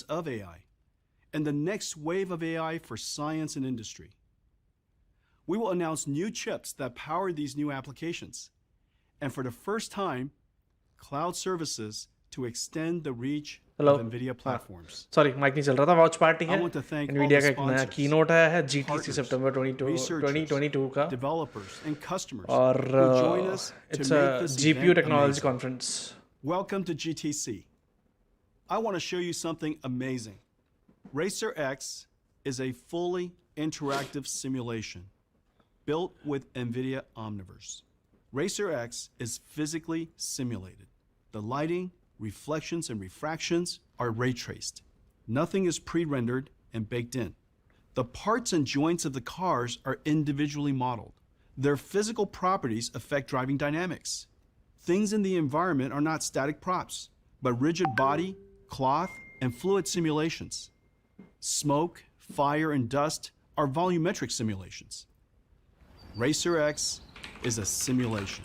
of AI and the next wave of AI for science and industry. We will announce new chips that power these new applications, and for the first time, cloud services to extend the reach of Nvidia platforms. Sorry mic नहीं चल रहा था watch party है I want to thank all Nvidia the का एक नया sponsors, keynote है GTC partners, सितंबर 2022 का developers, and customers और who join us to it's make a this GPU event technology amazing. conference. Welcome to GTC. I want to show you something amazing. Racerx is a fully interactive simulation built with Nvidia Omniverse. Racerx is physically simulated. The lighting, reflections, and refractions are ray traced. Nothing is pre-rendered and baked in. The parts and joints of the cars are individually modeled. Their physical properties affect driving dynamics. Things in the environment are not static props, but rigid body, cloth, and fluid simulations. Smoke, fire, and dust are volumetric simulations. Racerx is a simulation.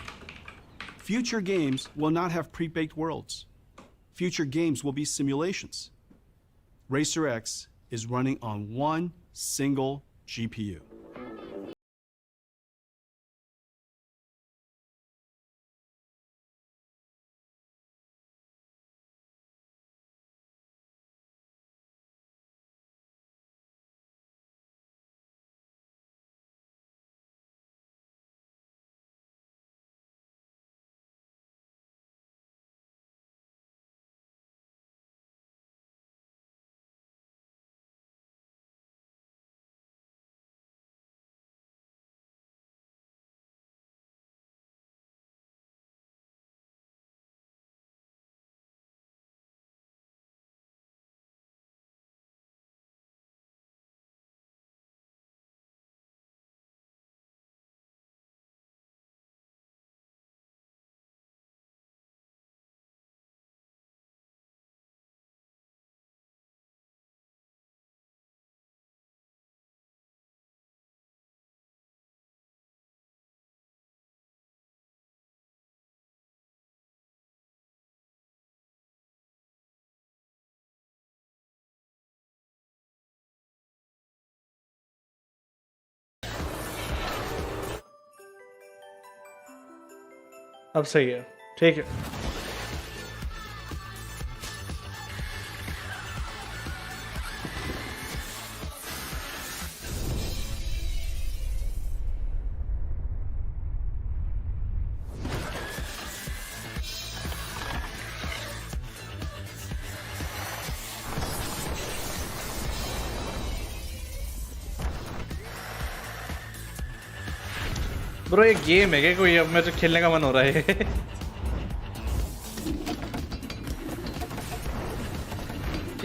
Future games will not have pre-baked worlds. Future games will be simulations. Racerx is running on one single GPU. अब सही है ठीक है bro ये game है क्या कोई अब मेरे खेलने का मन हो रहा है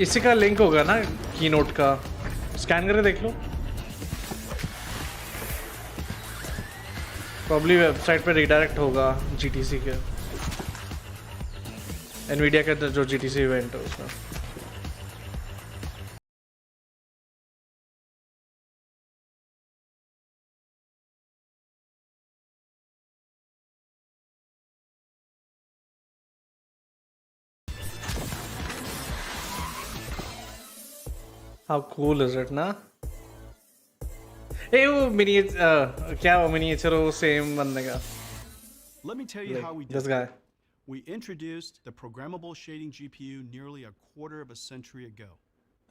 इसी का लिंक होगा ना कीनोट का स्कैन करके देख लो प्रॉब्ली वेबसाइट पे रिडायरेक्ट होगा जीटीसी के एनवीडिया का जो जीटीसी इवेंट है उसका How cool is it, na? Hey, वो क्या वो miniature वो same बनने का? Let me tell you how we did This guy. We introduced the programmable shading GPU nearly a quarter of a century ago.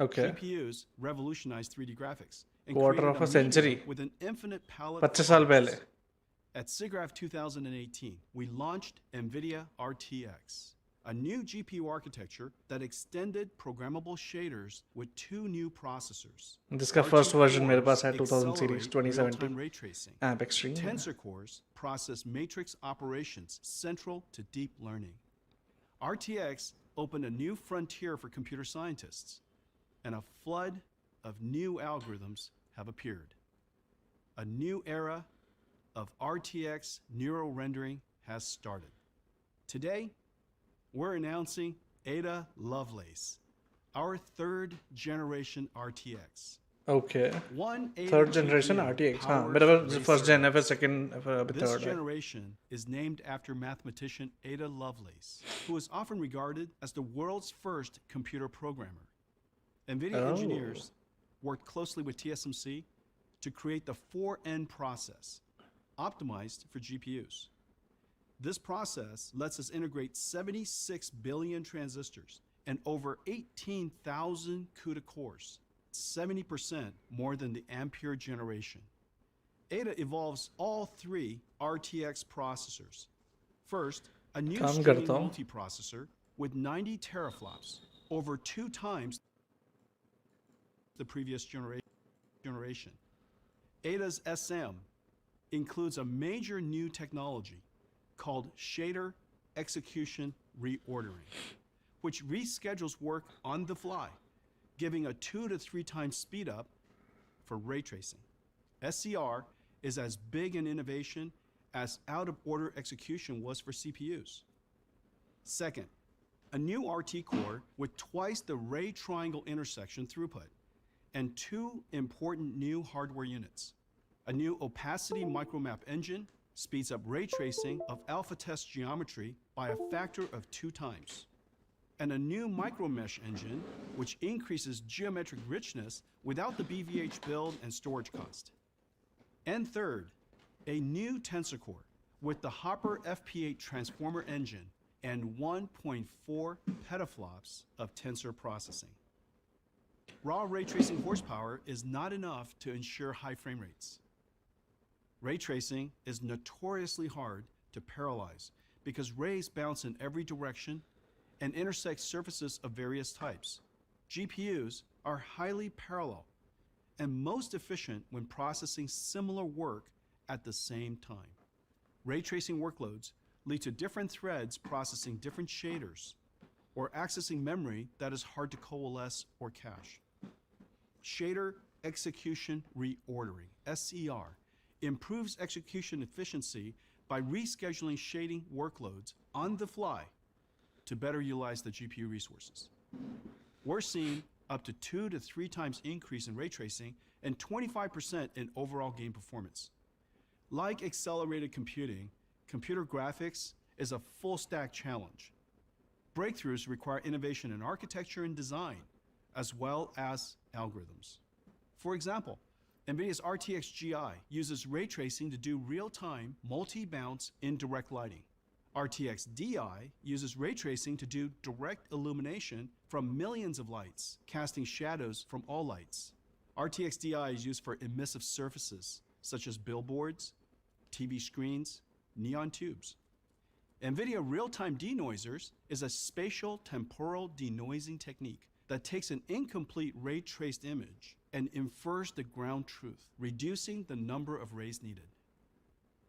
Okay. GPUs revolutionized 3D graphics and Quarter created of a century. medium with an infinite palette 25 of साल colors. पहले. At SIGGRAPH 2018, we launched Nvidia Rtx, a new GPU architecture that extended programmable shaders with two new processors. This का first version मेरे पास है 2000 accelerate series 2017. real-time ray tracing. Amp Extreme. Tensor cores process matrix operations central to deep learning. RTX opened a new frontier for computer scientists, and a flood of new algorithms have appeared. A new era of RTX Neuro rendering has started. Today, we're announcing Ada Lovelace, our third generation RTX. Okay. One Ada Third generation GPU RTX. हाँ powers मेरा Racerx. first gen है फिर second फिर This third है. generation is named after mathematician Ada Lovelace, who is often regarded as the world's first computer programmer. NVIDIA engineers worked closely with TSMC to create the 4N process, optimized for GPUs. This process lets us integrate 76 billion transistors and over 18,000 CUDA cores, 70% more than the Ampere generation. Ada evolves all three RTX processors. First, a new streaming multiprocessor with 90 teraflops, over 2 times the previous generation. Ada's SM includes a major new technology called shader execution reordering, which reschedules work on the fly, giving a 2 to 3 times speed up for ray tracing. SCR is as big an innovation as out-of-order execution was for CPUs. Second, a new RT core with twice the ray triangle intersection throughput and 2 important new hardware units. A new opacity micromap engine speeds up ray tracing of alpha test geometry by a factor of 2 times. And a new micromesh engine, which increases geometric richness without the BVH build and storage cost. And third, a new Tensor Core with the Hopper FP8 transformer engine and 1.4 petaflops of tensor processing. Raw ray tracing horsepower is not enough to ensure high frame rates. Ray tracing is notoriously hard to parallelize because rays bounce in every direction and intersect surfaces of various types. GPUs are highly parallel and most efficient when processing similar work at the same time. Ray tracing workloads lead to different threads processing different shaders or accessing memory that is hard to coalesce or cache. Shader execution reordering, SER, improves execution efficiency by rescheduling shading workloads on the fly to better utilize the GPU resources. We're seeing up to 2 to 3 times increase in ray tracing and 25% in overall game performance. Like accelerated computing, computer graphics is a full stack challenge. Breakthroughs require innovation in architecture and design, as well as algorithms. For example, NVIDIA's RTX GI uses ray tracing to do real-time multi-bounce indirect lighting. RTX DI uses ray tracing to do direct illumination from millions of lights, casting shadows from all lights. RTX DI is used for emissive surfaces, such as billboards, TV screens, neon tubes. NVIDIA real-time denoisers is a spatial temporal denoising technique that takes an incomplete ray-traced image and infers the ground truth, reducing the number of rays needed.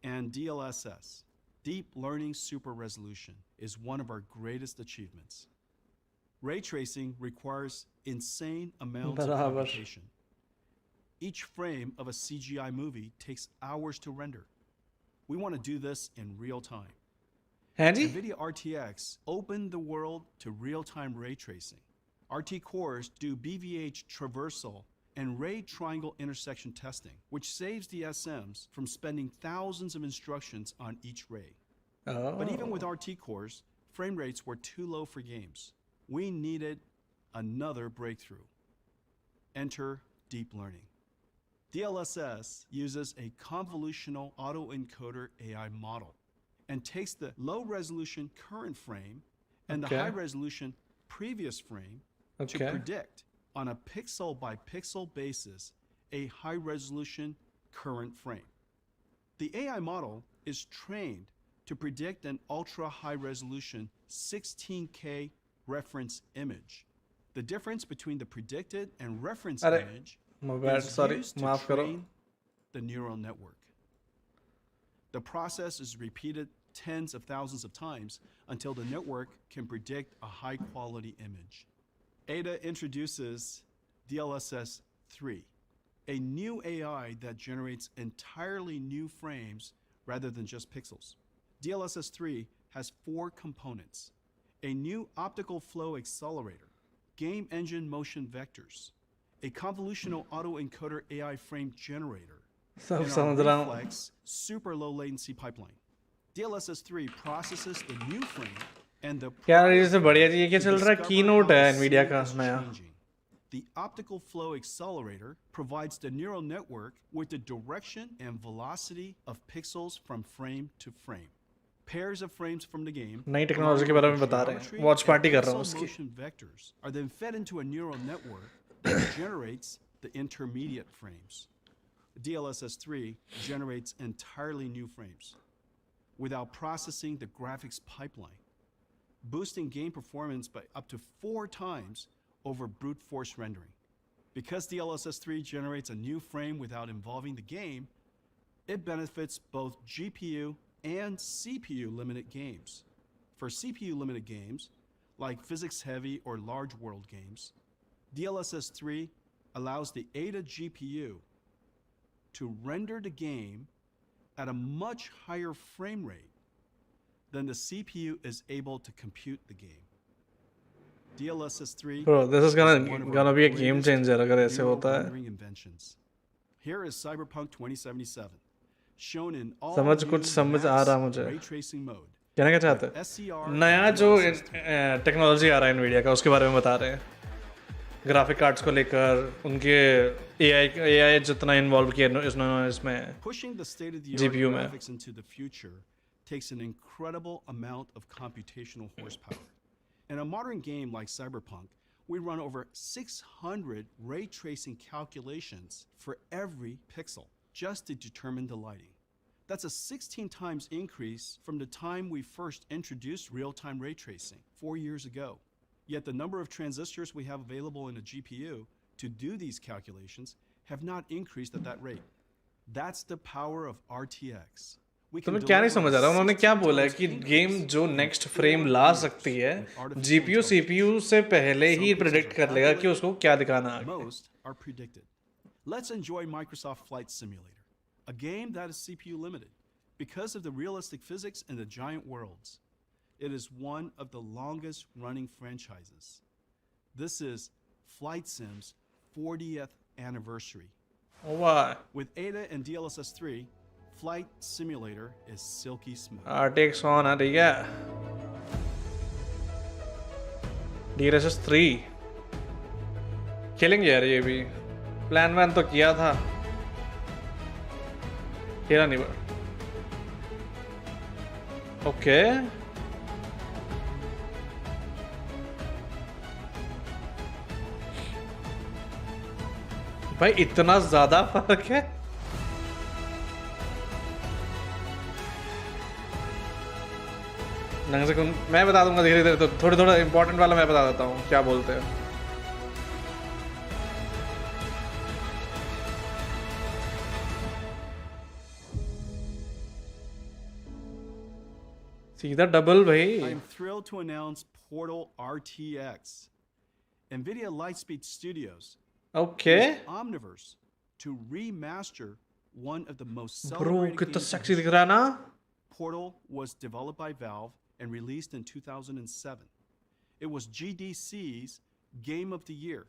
And DLSS, Deep Learning Super Resolution, is one of our greatest achievements. Ray tracing requires insane amounts of computation. Each frame of a CGI movie takes hours to render. We want to do this in real time. NVIDIA RTX opened the world to real-time ray tracing. RT cores do BVH traversal and ray triangle intersection testing, which saves the SMs from spending thousands of instructions on each ray. But even with RT cores, frame rates were too low for games. We needed another breakthrough. Enter deep learning. DLSS uses a convolutional autoencoder AI model and takes the low-resolution current frame and the high-resolution previous frame to predict on a pixel-by-pixel basis a high-resolution current frame. The AI model is trained to predict an ultra-high-resolution 16K reference image. The difference between the predicted and reference image is used to train the neural network. The process is repeated tens of thousands of times until the network can predict a high-quality image. Ada introduces DLSS 3, a new AI that generates entirely new frames rather than just pixels. DLSS 3 has 4 components: a new optical flow accelerator, game engine motion vectors, a convolutional autoencoder AI frame generator, and a reflex super low latency pipeline. DLSS 3 processes the new frame and the यार ये से बढ़िया जी ये क्या चल रहा है keynote है Nvidia का नया The optical flow accelerator provides the neural network with the direction and velocity of pixels from frame to frame. Pairs of frames from the game, नई टेक्नोलॉजी के बारे में बता रहे हैं. वॉच पार्टी कर रहा हूँ उसकी. motion vectors are then fed into a neural network that generates the intermediate frames. DLSS3 generates entirely new frames without processing the graphics pipeline, boosting game performance by up to 4 times over brute force rendering. Because DLSS3 generates a new frame without involving the game, it benefits both GPU and CPU limited games. For CPU limited games, like physics heavy or large world games, DLSS3 allows the Ada GPU to render the game at a much higher frame rate than the CPU is able to compute the game. DLSS3 Bro, this is one of gonna our be a game greatest changer अगर ऐसे neural होता है. rendering inventions. Here is Cyberpunk 2077, shown in all समझ new कुछ समझ आ max रहा मुझे. ray tracing mode. कहना क्या चाहते हैं? SCR नया जो टेक्नोलॉजी आ रहा है Nvidia का उसके बारे में बता रहे हैं. ग्राफिक कार्ड्स को लेकर उनके AI जितना इन्वॉल्व किया इसमें Pushing the state-of-the-art GPU में. graphics into the future takes an incredible amount of computational horsepower. In a modern game like Cyberpunk, we run over 600 ray tracing calculations for every pixel just to determine the lighting. That's a 16 times increase from the time we first introduced real-time ray tracing 4 years ago. Yet the number of transistors we have available in a GPU to do these calculations have not increased at that rate. That's the power of RTX. तुम्हें क्या नहीं समझ आ रहा. उन्होंने क्या बोला है कि गेम जो नेक्स्ट फ्रेम ला सकती है GPU CPU से पहले ही प्रेडिक्ट कर लेगा कि उसको क्या दिखाना है. Most are predicted. Let's enjoy Microsoft Flight Simulator, a game that is CPU limited because of the realistic physics and the giant worlds. It is one of the longest running franchises. This is Flight Sim's 40th anniversary. Why? With Ada and DLSS3, Flight Simulator is silky smooth. RTX on है ठीक है. DLSS 3 खेलेंगे यार ये भी. Plan van तो किया था. खेला नहीं बट. ओके. भाई इतना ज्यादा फर्क है. मैं बता दूंगा धीरे धीरे. तो थोड़ा इंपॉर्टेंट वाला मैं बता देता हूँ क्या बोलते हैं. सीधा डबल भाई. I'm thrilled to announce Portal RTX. Nvidia Lightspeed Studios okay. used Omniverse to remaster one of the most bro celebrated कितना games in सेक्सी दिख history. रहा है ना. Portal was developed by Valve and released in 2007. It was GDC's Game of the Year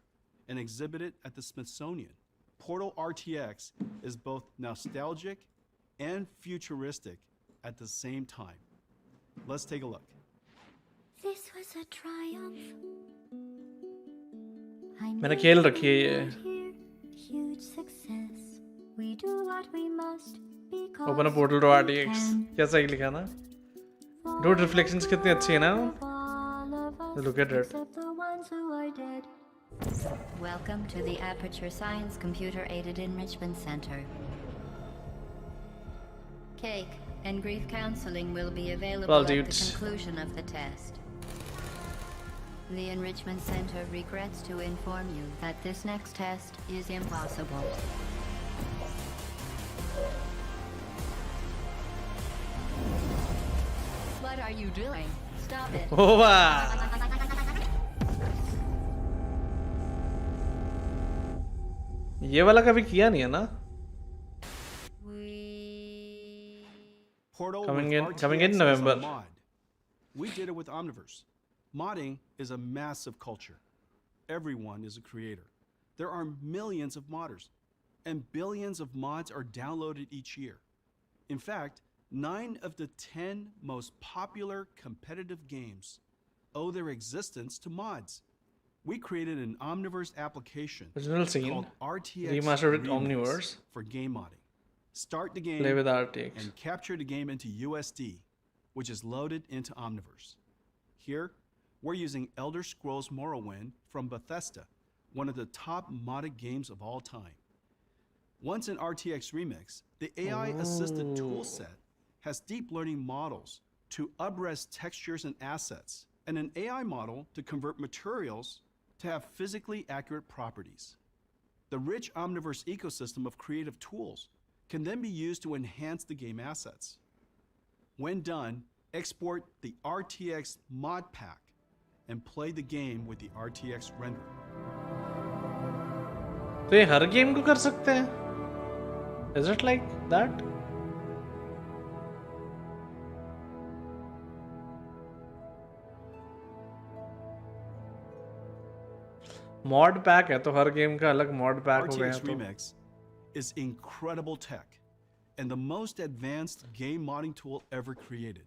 and exhibited at the Smithsonian. Portal RTX is both nostalgic and futuristic at the same time. Let's take a look. This was a triumph. मैंने खेल रखी है ये. Huge success. We do what we must because open a portal to RTX. क्या सही लिखा ना. Road reflections कितनी अच्छी है ना. Look at it. Welcome to the Aperture Science Computer Aided Enrichment Center. Cake and grief counseling will be available Well, at the dudes. conclusion of the test. The Enrichment Center regrets to inform you that this next test is impossible. What are you doing? Stop it. ओ वाह. ये वाला कभी किया नहीं है ना. Portal Coming with in- RTX coming in as a November. mod. We did it with Omniverse. Modding is a massive culture. Everyone is a creator. There are millions of modders, and billions of mods are downloaded each year. In fact, 9 of the 10 most popular competitive games owe their existence to mods. we created an Omniverse application Original scene. called RTX Remastered with Remix Omniverse. for game modding. Start the Play game with RTX. and capture the game into USD, which is loaded into Omniverse. Here, we're using Elder Scrolls Morrowind from Bethesda, one of the top modded games of all time. Once in RTX Remix, the AI-assisted toolset has deep learning models to upres textures and assets, and an AI model to convert materials to have physically accurate properties. The rich Omniverse ecosystem of creative tools can then be used to enhance the game assets. When done, export the RTX mod pack and play the game with the RTX renderer. तो ये हर game को कर सकते हैं? Is it like that? Mod pack है तो हर game का अलग मॉड पैक हो गया RTX तो Remix is incredible tech and the most advanced game modding tool ever created.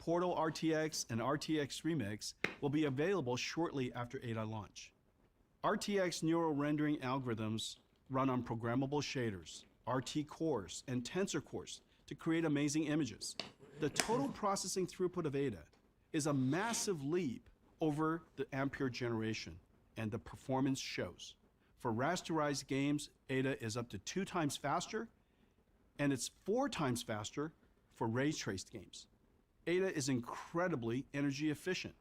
Portal RTX and RTX Remix will be available shortly after Ada launch. RTX Neuro rendering algorithms run on programmable shaders, RT cores, and tensor cores to create amazing images. The total processing throughput of Ada is a massive leap over the Ampere generation, and the performance shows. For rasterized games, Ada is up to 2 times faster, and it's 4 times faster for ray-traced games. Ada is incredibly energy efficient,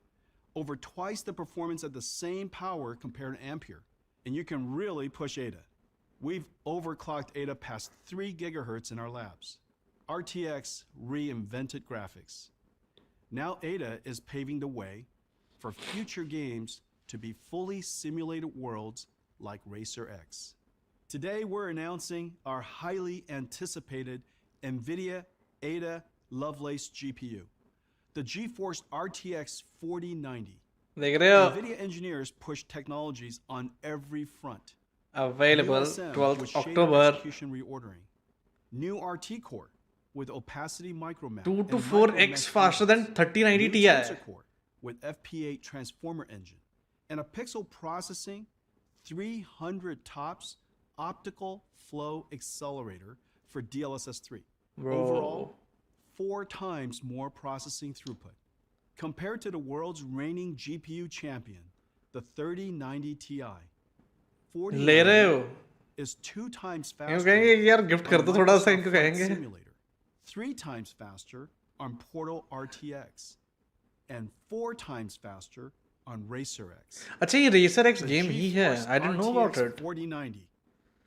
over twice the performance at the same power compared to Ampere, and you can really push Ada. We've overclocked Ada past 3 gigahertz in our labs. RTX reinvented graphics. Now Ada is paving the way for future games to be fully simulated worlds like Racerx. Today we're announcing our highly anticipated Nvidia Ada Lovelace GPU, the Geforce Rtx 4090. देख रहे हो Nvidia engineers push technologies on every front. available USM 12th with shader October execution reordering. New RT core with opacity micromap. 2 to and 4x micromesh faster than physics. 3090 New Ti. tensor core with FP8 transformer engine and a pixel processing 300 TOPS optical flow accelerator for DLSS 3. Bro. Overall, 4 times more processing throughput. Compared to the world's reigning GPU champion, the 3090 Ti, ले रहे हो 4090 is 2 times क्यों faster कहेंगे यार gift कर on दो थोड़ा सा Microsoft इनको Flight कहेंगे Simulator, 3 times faster on Portal RTX, and 4 times faster on Racerx. अच्छा ये रेसर एक्स The गेम ही है GeForce I didn't know about RTX it 4090,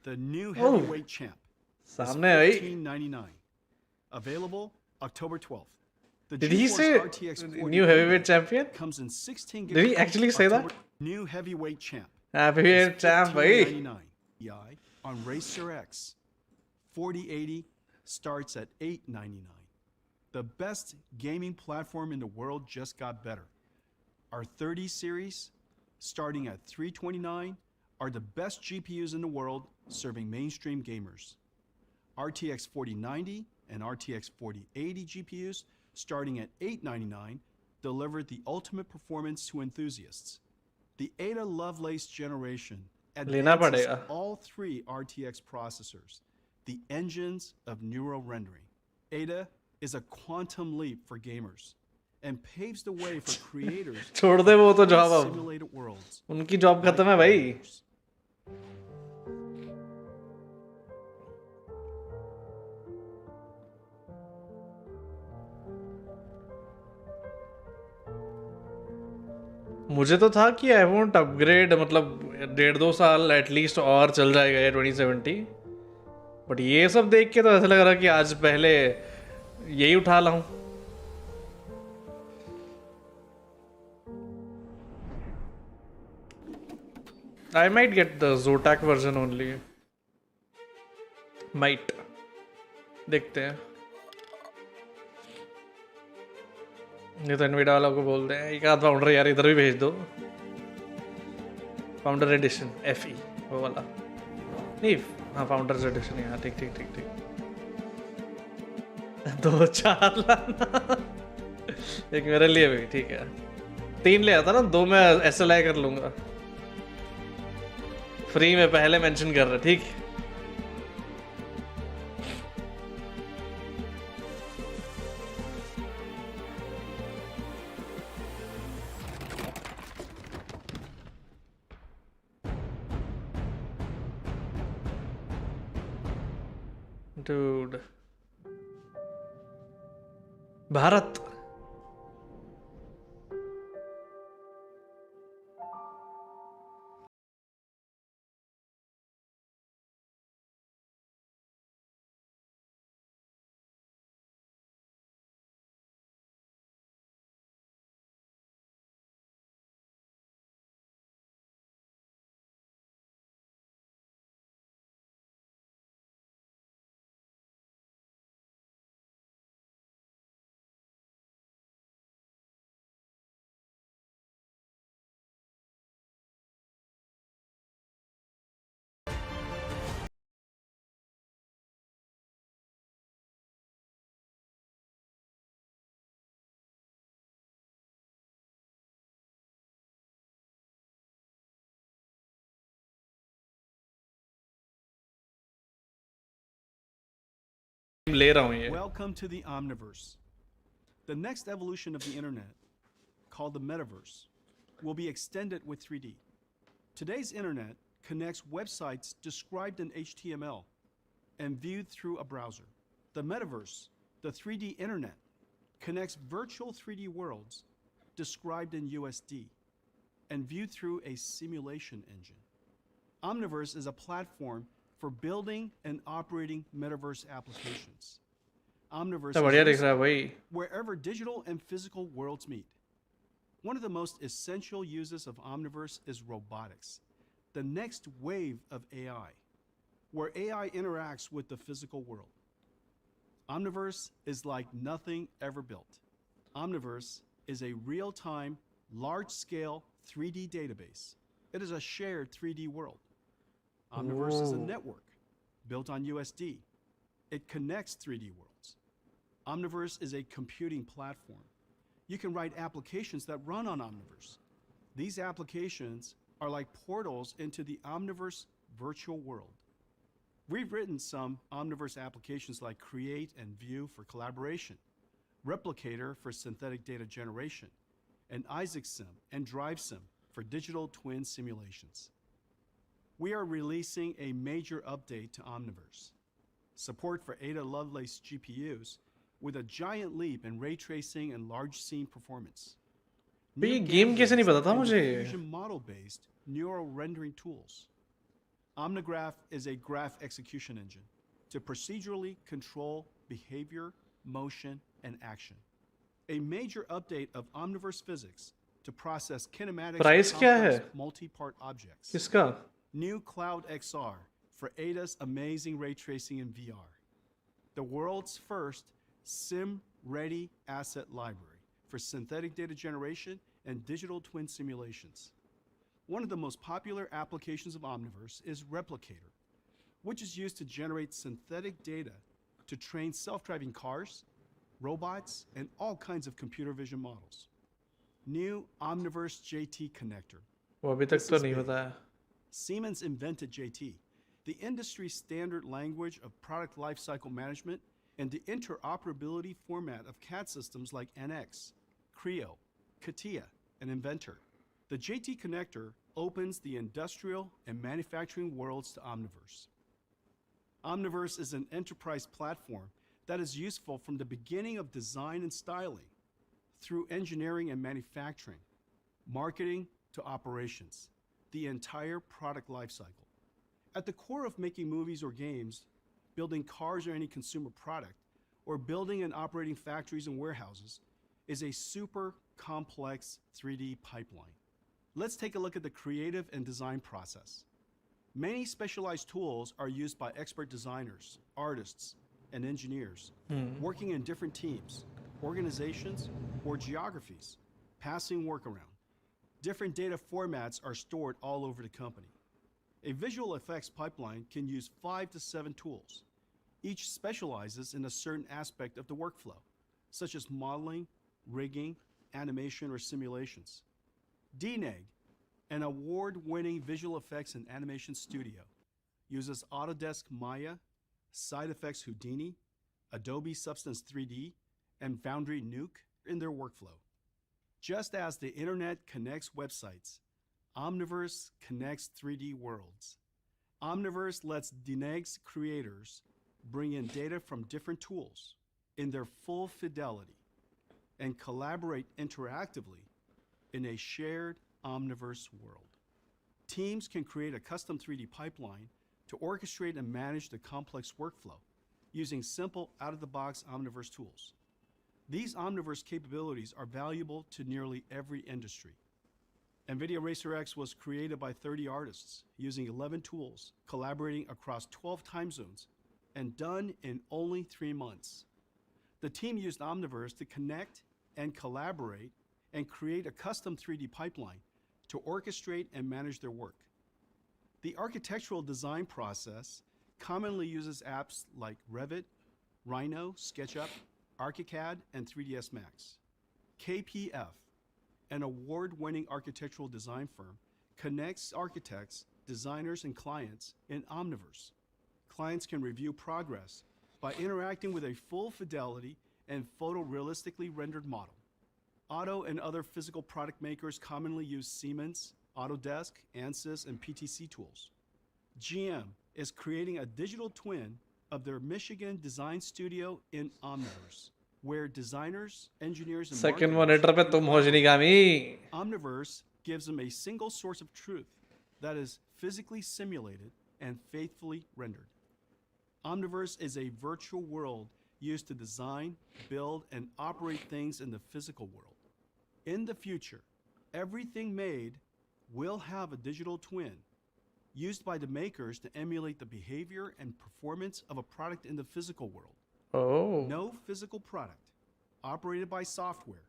the new Oh. heavyweight champ, is सामने है भाई $1599. Available October 12th. The Did he GeForce say RTX new heavyweight champion? comes in 16 Did he gigabytes actually say that? October- New heavyweight champ. Heavyweight champ भाई $1599 Ti on Racerx. 4080 starts at $899. The best gaming platform in the world just got better. Our 30 series, starting at $329, are the best GPUs in the world serving mainstream gamers. RTX 4090 and RTX 4080 GPUs, starting at $899, deliver the ultimate performance to enthusiasts. The Ada Lovelace generation लेना advances पड़ेगा all 3 RTX processors, the engines of Neuro rendering. Ada is a quantum leap for gamers and paves the way for creators छोड़ दे वो तो of job अब simulated worlds. उनकी job खत्म है भाई Gamers. मुझे तो था कि आई वोंट अपग्रेड मतलब 1.5-2 साल एटलीस्ट और चल जाएगा ये 2070 बट ये सब देख के तो ऐसा लग रहा कि आज पहले यही उठा लाऊं I might get the Zotac version only. Might. देखते हैं ये तो Nvidia वालों को बोलते हैं एक आध फाउंडर यार इधर भी भेज दो फाउंडर एडिशन FE वो वाला नहीं हाँ फाउंडर्स एडिशन हाँ ठीक ठीक ठीक ठीक 2-4 लाना एक मेरे लिए भी ठीक है 3 ले आता ना 2 मैं SLI कर लूंगा फ्री में पहले मेंशन कर रहे, ठीक? Dude. भारत. ले रहा हूँ ये. Welcome to the Omniverse. The next evolution of the internet, called the metaverse, will be extended with 3D. Today's internet connects websites described in HTML and viewed through a browser. The metaverse, the 3D internet, connects virtual 3D worlds described in USD and viewed through a simulation engine. Omniverse is a platform for building and operating metaverse applications. Omniverse तो बढ़िया दिख is रहा है भाई. wherever digital and physical worlds meet. One of the most essential uses of Omniverse is robotics, the next wave of AI, where AI interacts with the physical world. Omniverse is like nothing ever built. Omniverse is a real-time, large-scale 3D database. It is a shared 3D world. Omniverse is a Ooh. network built on USD. It connects 3D worlds. Omniverse is a computing platform. You can write applications that run on Omniverse. These applications are like portals into the Omniverse virtual world. We've written some Omniverse applications like Create and View for collaboration, Replicator for synthetic data generation, and Isaac Sim and Drive Sim for digital twin simulations. We are releasing a major update to Omniverse. Support for Ada Lovelace GPUs with a giant leap in ray tracing and large scene performance. भाई ये New game कैसे नहीं पता था and मुझे. diffusion model-based Neuro rendering tools. Omnigraph is a graph execution engine to procedurally control behavior, motion, and action. A major update of Omniverse physics to process kinematics Price of क्या complex है? multi-part objects. किसका? New Cloud XR for Ada's amazing ray tracing in VR. The world's first sim-ready asset library for synthetic data generation and digital twin simulations. One of the most popular applications of Omniverse is Replicator, which is used to generate synthetic data to train self-driving cars, robots, and all kinds of computer vision models. New Omniverse JT connector. वो अभी तक This तो is नहीं big. पता है. Siemens invented JT, the industry standard language of product lifecycle management and the interoperability format of CAD systems like NX, Creo, CATIA, and Inventor. The JT connector opens the industrial and manufacturing worlds to Omniverse. Omniverse is an enterprise platform that is useful from the beginning of design and styling through engineering and manufacturing, marketing to operations, the entire product lifecycle. At the core of making movies or games, building cars or any consumer product, or building and operating factories and warehouses is a super complex 3D pipeline. Let's take a look at the creative and design process. Many specialized tools are used by expert designers, artists, and engineers working in different teams, organizations, or geographies, passing work around. Different data formats are stored all over the company. A visual effects pipeline can use 5 to 7 tools. Each specializes in a certain aspect of the workflow, such as modeling, rigging, animation, or simulations. DNEG, an award-winning visual effects and animation studio, uses Autodesk Maya, Side Effects Houdini, Adobe Substance 3D, and Foundry Nuke in their workflow. Just as the internet connects websites, Omniverse connects 3D worlds. Omniverse lets DNEG's creators bring in data from different tools in their full fidelity and collaborate interactively in a shared Omniverse world. Teams can create a custom 3D pipeline to orchestrate and manage the complex workflow using simple out-of-the-box Omniverse tools. These Omniverse capabilities are valuable to nearly every industry. Nvidia Racerx was created by 30 artists using 11 tools, collaborating across 12 time zones, and done in only 3 months. The team used Omniverse to connect and collaborate and create a custom 3D pipeline to orchestrate and manage their work. The architectural design process commonly uses apps like Revit, Rhino, SketchUp, ArchiCAD, and 3ds Max. KPF, an award-winning architectural design firm, connects architects, designers, and clients in Omniverse. Clients can review progress by interacting with a full fidelity and photorealistically rendered model. Auto and other physical product makers commonly use Siemens, Autodesk, ANSYS, and PTC tools. GM is creating a digital twin of their Michigan design studio in Omniverse, where designers, engineers, and second marketers monitor पे can तुम हो collaborate. गामी Omniverse gives them a single source of truth that is physically simulated and faithfully rendered. Omniverse is a virtual world used to design, build, and operate things in the physical world. In the future, everything made will have a digital twin used by the makers to emulate the behavior and performance of a product in the physical world. Oh, No physical product operated by software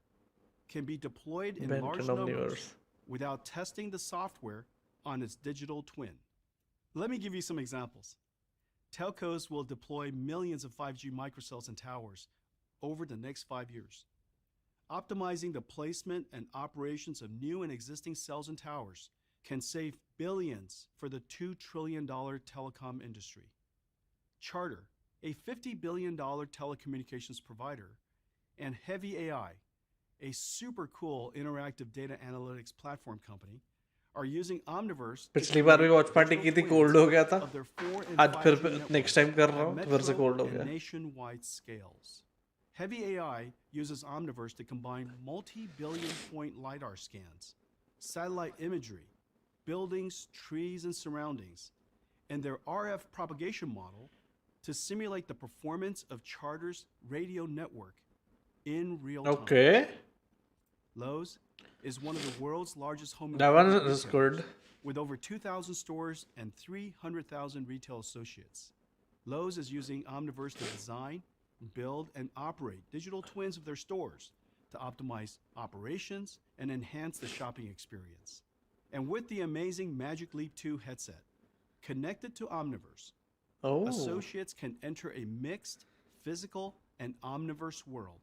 can be deployed in Bent large and numbers Omniverse. without testing the software on its digital twin. Let me give you some examples. Telcos will deploy millions of 5G microcells and towers over the next 5 years. Optimizing the placement and operations of new and existing cells and towers can save billions for the $2 trillion telecom industry. Charter, a $50 billion telecommunications provider, and Heavy AI, a super cool interactive data analytics platform company, are using Omniverse to पिछली बार भी create watch party digital की थी twins cold हो गया था of their 4 and आज 5G फिर networks next time कर रहा at हूँ तो फिर से metro कोल्ड हो and गया nationwide scales. Heavy AI uses Omniverse to combine multi-billion point LiDAR scans, satellite imagery, buildings, trees, and surroundings, and their RF propagation model to simulate the performance of Charter's radio network in real time. Okay Lowe's is one of the world's largest home that one improvement is retailers, good. with over 2,000 stores and 300,000 retail associates. Lowe's is using Omniverse to design, build, and operate digital twins of their stores to optimize operations and enhance the shopping experience. And with the amazing Magic Leap 2 headset, connected to Omniverse, Oh, associates can enter a mixed physical and Omniverse world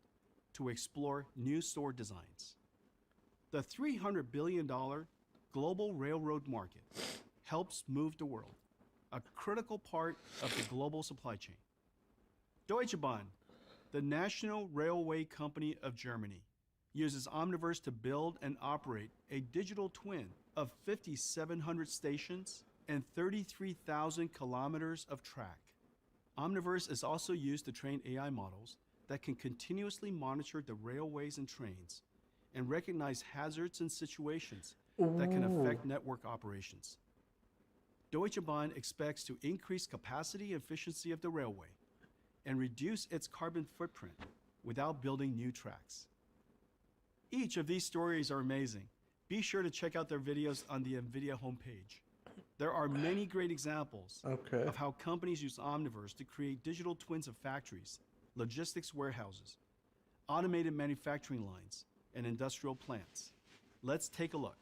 to explore new store designs. The $300 billion global railroad market helps move the world, a critical part of the global supply chain. Deutsche Bahn, the national railway company of Germany, uses Omniverse to build and operate a digital twin of 5,700 stations and 33,000 kilometers of track. Omniverse is also used to train AI models that can continuously monitor the railways and trains and recognize hazards and situations that can affect network operations. Deutsche Bahn expects to increase capacity and efficiency of the railway and reduce its carbon footprint without building new tracks. Each of these stories are amazing. Be sure to check out their videos on the Nvidia homepage. There are many great examples okay. of how companies use Omniverse to create digital twins of factories, logistics warehouses, automated manufacturing lines, and industrial plants. Let's take a look.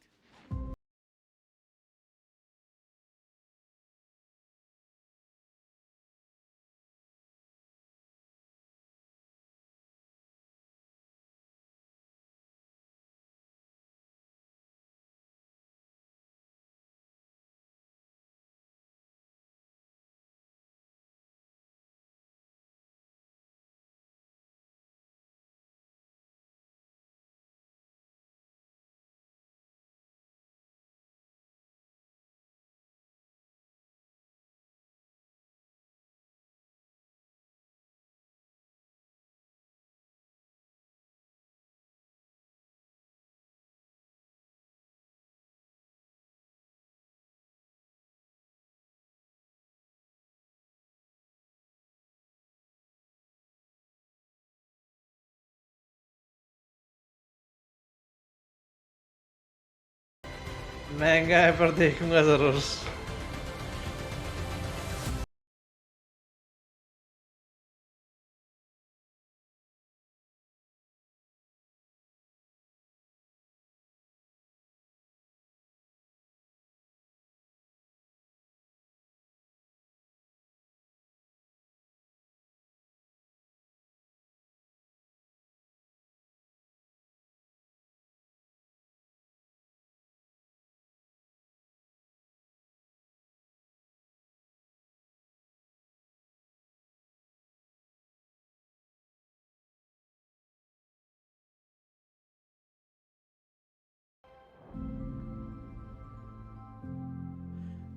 महंगा है पर देखूंगा जरूर.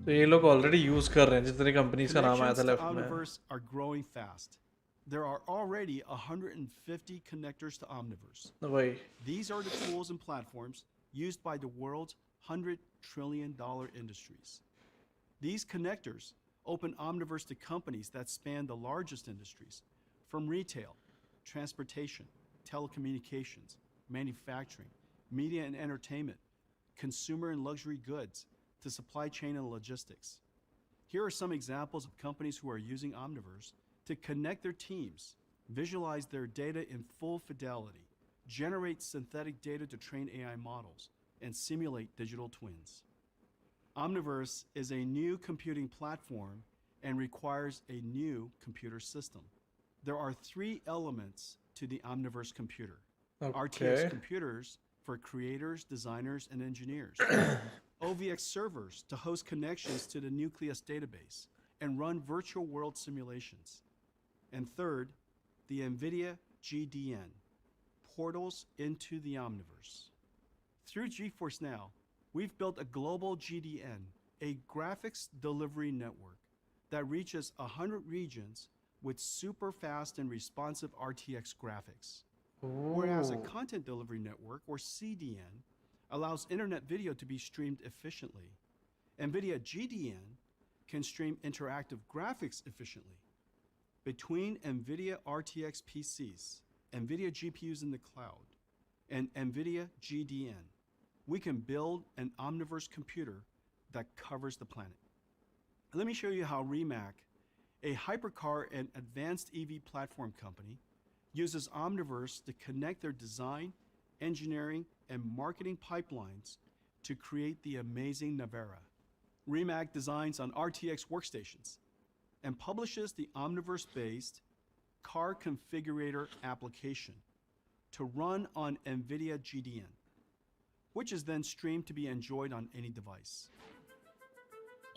तो ये लोग already use कर रहे हैं जितनी कंपनीज का नाम आया था Connections to लेफ्ट में. Omniverse are growing fast. There are already 150 connectors to Omniverse. तो वही. These are the tools and platforms used by the world's $100 trillion industries. These connectors open Omniverse to companies that span the largest industries, from retail, transportation, telecommunications, manufacturing, media and entertainment, consumer and luxury goods, to supply chain and logistics. Here are some examples of companies who are using Omniverse to connect their teams, visualize their data in full fidelity, generate synthetic data to train AI models, and simulate digital twins. Omniverse is a new computing platform and requires a new computer system. There are 3 elements to the Omniverse computer. Okay. RTX computers for creators, designers, and engineers. OVX servers to host connections to the Nucleus database and run virtual world simulations. And third, the Nvidia GDN, portals into the Omniverse. Through GeForce Now, we've built a global GDN, a graphics delivery network that reaches 100 regions with super fast and responsive RTX graphics. Whereas a content delivery network, or CDN, allows internet video to be streamed efficiently. Nvidia GDN can stream interactive graphics efficiently. Between Nvidia RTX PCs, Nvidia GPUs in the cloud, and Nvidia GDN, we can build an Omniverse computer that covers the planet. Let me show you how Rimac, a hypercar and advanced EV platform company, uses Omniverse to connect their design, engineering, and marketing pipelines to create the amazing Navara. Rimac designs on RTX workstations and publishes the Omniverse-based car configurator application to run on Nvidia GDN, which is then streamed to be enjoyed on any device.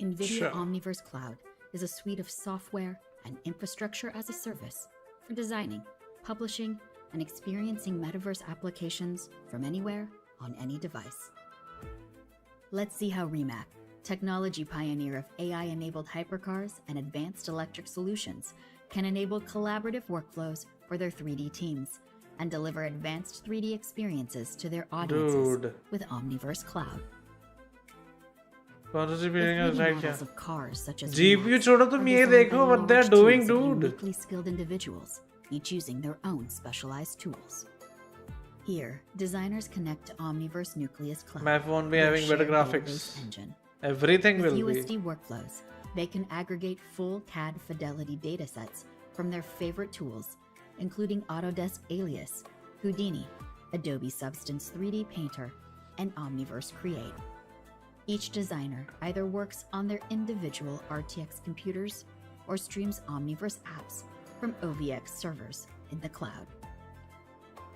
Nvidia Omniverse Cloud is a suite of software and infrastructure as a service for designing, publishing, and experiencing metaverse applications from anywhere on any device. Let's see how Rimac, technology pioneer of AI-enabled hypercars and advanced electric solutions, can enable collaborative workflows for their 3D teams and deliver advanced 3D experiences to their audiences with Omniverse Cloud. The 3D models of cars such as GPU छोड़ो तुम ये देखो what they're doing, dude. Uniquely skilled individuals, each using their own specialized tools. Here, designers connect to Omniverse Nucleus Cloud. My phone be having better graphics. Engine. Everything With will be. USD workflows, they can aggregate full CAD fidelity datasets from their favorite tools, including Autodesk Alias, Houdini, Adobe Substance 3D Painter, and Omniverse Create. Each designer either works on their individual RTX computers or streams Omniverse apps from OVX servers in the cloud.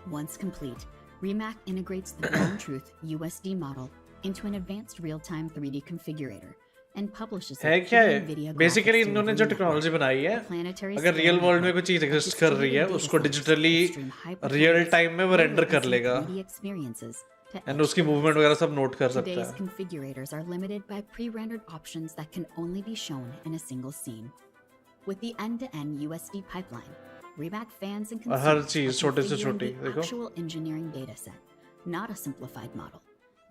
Once complete, Rimac integrates the ground truth USD model into an advanced real-time 3D configurator and publishes है it क्या to the है? NVIDIA Basically graphics इन्होंने delivery जो network. Technology बनाई है, Planetary अगर scale real world में network कोई चीज एग्जिस्ट कर distributed रही है, data उसको sets digitally that stream high real performance, time में वो low रेंडर कर latency लेगा 3D experiences to and edge उसकी devices. मूवमेंट वगैरह सब नोट कर सकता Today's है. configurators are limited by pre-rendered options that can only be shown in a single scene. With the end-to-end USD pipeline, Rimac fans and और हर consumers चीज are छोटे से configuring छोटी the देखो. actual engineering dataset, not a simplified model,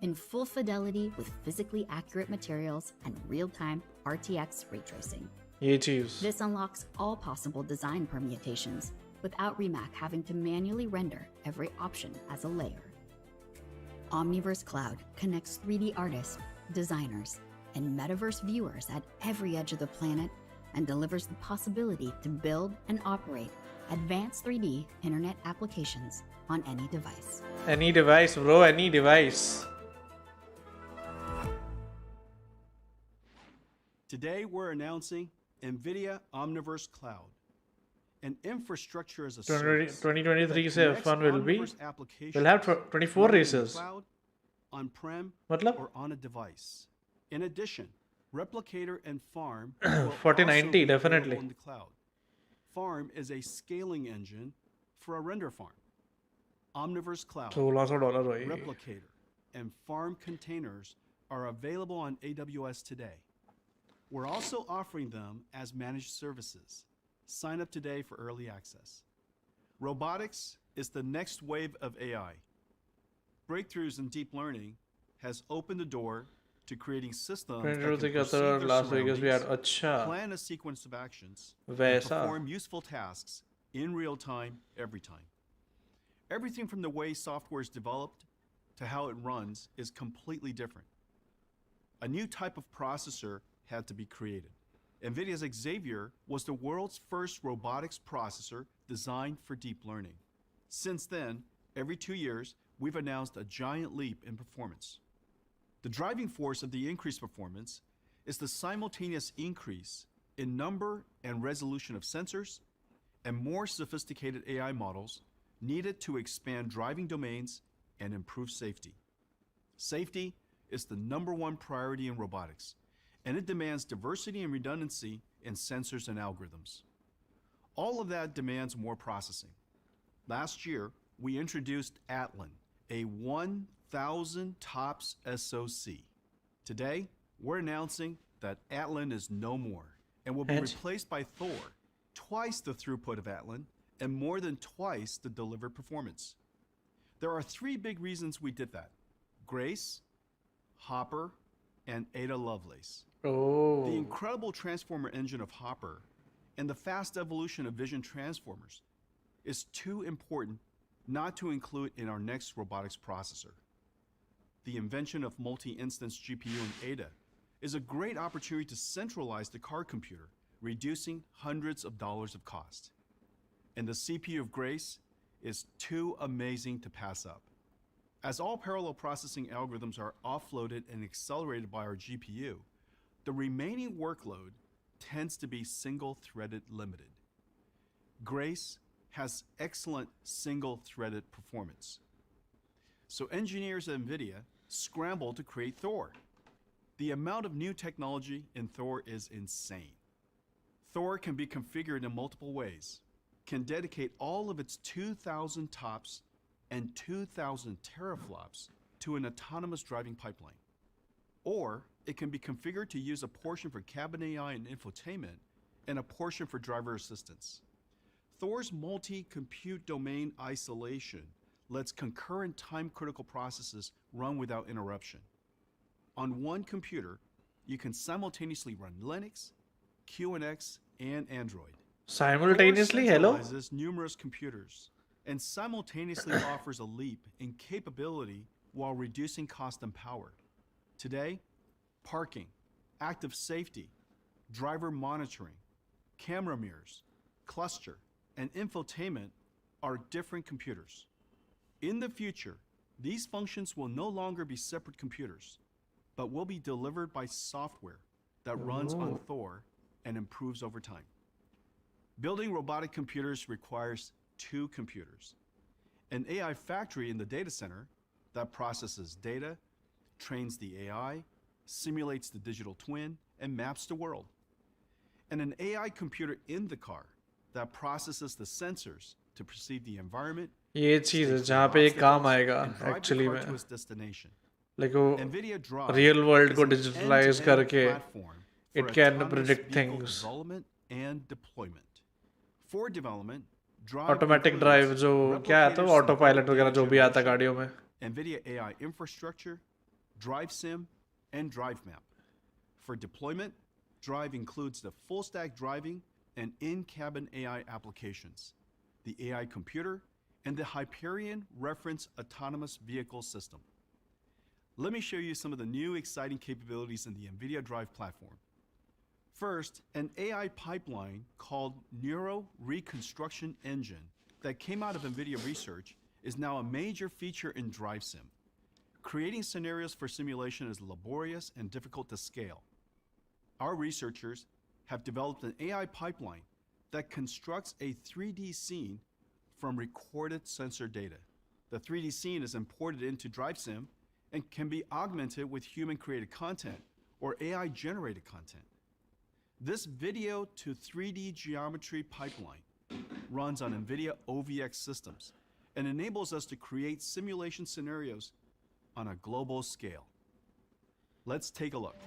in full fidelity with physically accurate materials and real-time RTX ray tracing. ये चीज. This unlocks all possible design permutations without Rimac having to manually render every option as a layer. Omniverse Cloud connects 3D artists designers, and metaverse viewers at every edge of the planet and delivers the possibility to build and operate advanced 3D internet applications on any device. Any device, bro, any device. Today, we're announcing Nvidia Omniverse Cloud, an infrastructure as a service. 2023 that se connects F1 will be. Omniverse applications We'll have 24 running in the races. cloud, on-prem, Matlab? or on a device. In addition, Replicator and Farm will 4090 also be definitely. available in the cloud. Farm is a scaling engine for a render farm. Omniverse Cloud, $1600 भाई. Replicator, and Farm containers are available on AWS today. We're also offering them as managed services. Sign up today for early access. Robotics is the next wave of AI. Breakthroughs in deep learning has opened the door to creating systems that can perceive their Las Vegas भी यार surroundings, अच्छा plan a sequence of actions, and वैसा. perform useful tasks in real time, every time. Everything from the way software is developed to how it runs is completely different. A new type of processor had to be created. NVIDIA's Xavier was the world's first robotics processor designed for deep learning. Since then, every 2 years, we've announced a giant leap in performance. The driving force of the increased performance is the simultaneous increase in number and resolution of sensors and more sophisticated AI models needed to expand driving domains and improve safety. Safety is the #1 priority in robotics, and it demands diversity and redundancy in sensors and algorithms. All of that demands more processing. Last year, we introduced Atlan, a 1,000 TOPS SoC. Today, we're announcing that Atlan is no more and will be replaced by Thor, twice the throughput of Atlan and more than twice the delivered performance. There are 3 big reasons we did that: Grace, Hopper, and Ada Lovelace. Oh. The incredible transformer engine of Hopper and the fast evolution of vision transformers is too important not to include in our next robotics processor. The invention of multi-instance GPU in Ada is a great opportunity to centralize the car computer, reducing hundreds of dollars of cost. And the CPU of Grace is too amazing to pass up. As all parallel processing algorithms are offloaded and accelerated by our GPU, the remaining workload tends to be single-threaded limited. Grace has excellent single-threaded performance. So engineers at NVIDIA scrambled to create Thor. The amount of new technology in Thor is insane. Thor can be configured in multiple ways, can dedicate all of its 2,000 TOPS and 2,000 teraflops to an autonomous driving pipeline. Or it can be configured to use a portion for cabin AI and infotainment and a portion for driver assistance. Thor's multi-compute domain isolation lets concurrent time-critical processes run without interruption. On one computer, you can simultaneously run Linux, QNX, and Android. Simultaneously, Thor hello? centralizes numerous computers and simultaneously offers a leap in capability while reducing cost and power. Today, parking, active safety, driver monitoring, camera mirrors, cluster, and infotainment are different computers. In the future, these functions will no longer be separate computers, but will be delivered by software that runs on Thor and improves over time. Building robotic computers requires 2 computers: an AI factory in the data center that processes data, trains the AI, simulates the digital twin, and maps the world, and an AI computer in the car that processes the sensors to perceive the environment, ये चीज है जहाँ पे ये काम आएगा actually में, to its destination. like वो NVIDIA Drive real world is को an digitalize end-to-end करके platform for it can autonomous predict vehicle things. development and deployment. For development, Drive automatic includes drive जो क्या आता है replicators ऑटो support पायलट वगैरह data जो भी आता है generation, गाड़ियों में. NVIDIA AI infrastructure, Drive Sim, and Drive Map. For deployment, Drive includes the full stack driving and in-cabin AI applications, the AI computer, and the Hyperion Reference Autonomous Vehicle System. Let me show you some of the new exciting capabilities in the Nvidia Drive platform. First, an AI pipeline called Neuro Reconstruction Engine that came out of Nvidia Racerx is now a major feature in DriveSim. Creating scenarios for simulation is laborious and difficult to scale. Our researchers have developed an AI pipeline that constructs a 3D scene from recorded sensor data. The 3D scene is imported into DriveSim and can be augmented with human-created content or AI-generated content. This video to 3D geometry pipeline runs on Nvidia OVX systems and enables us to create simulation scenarios on a global scale. Let's take a look.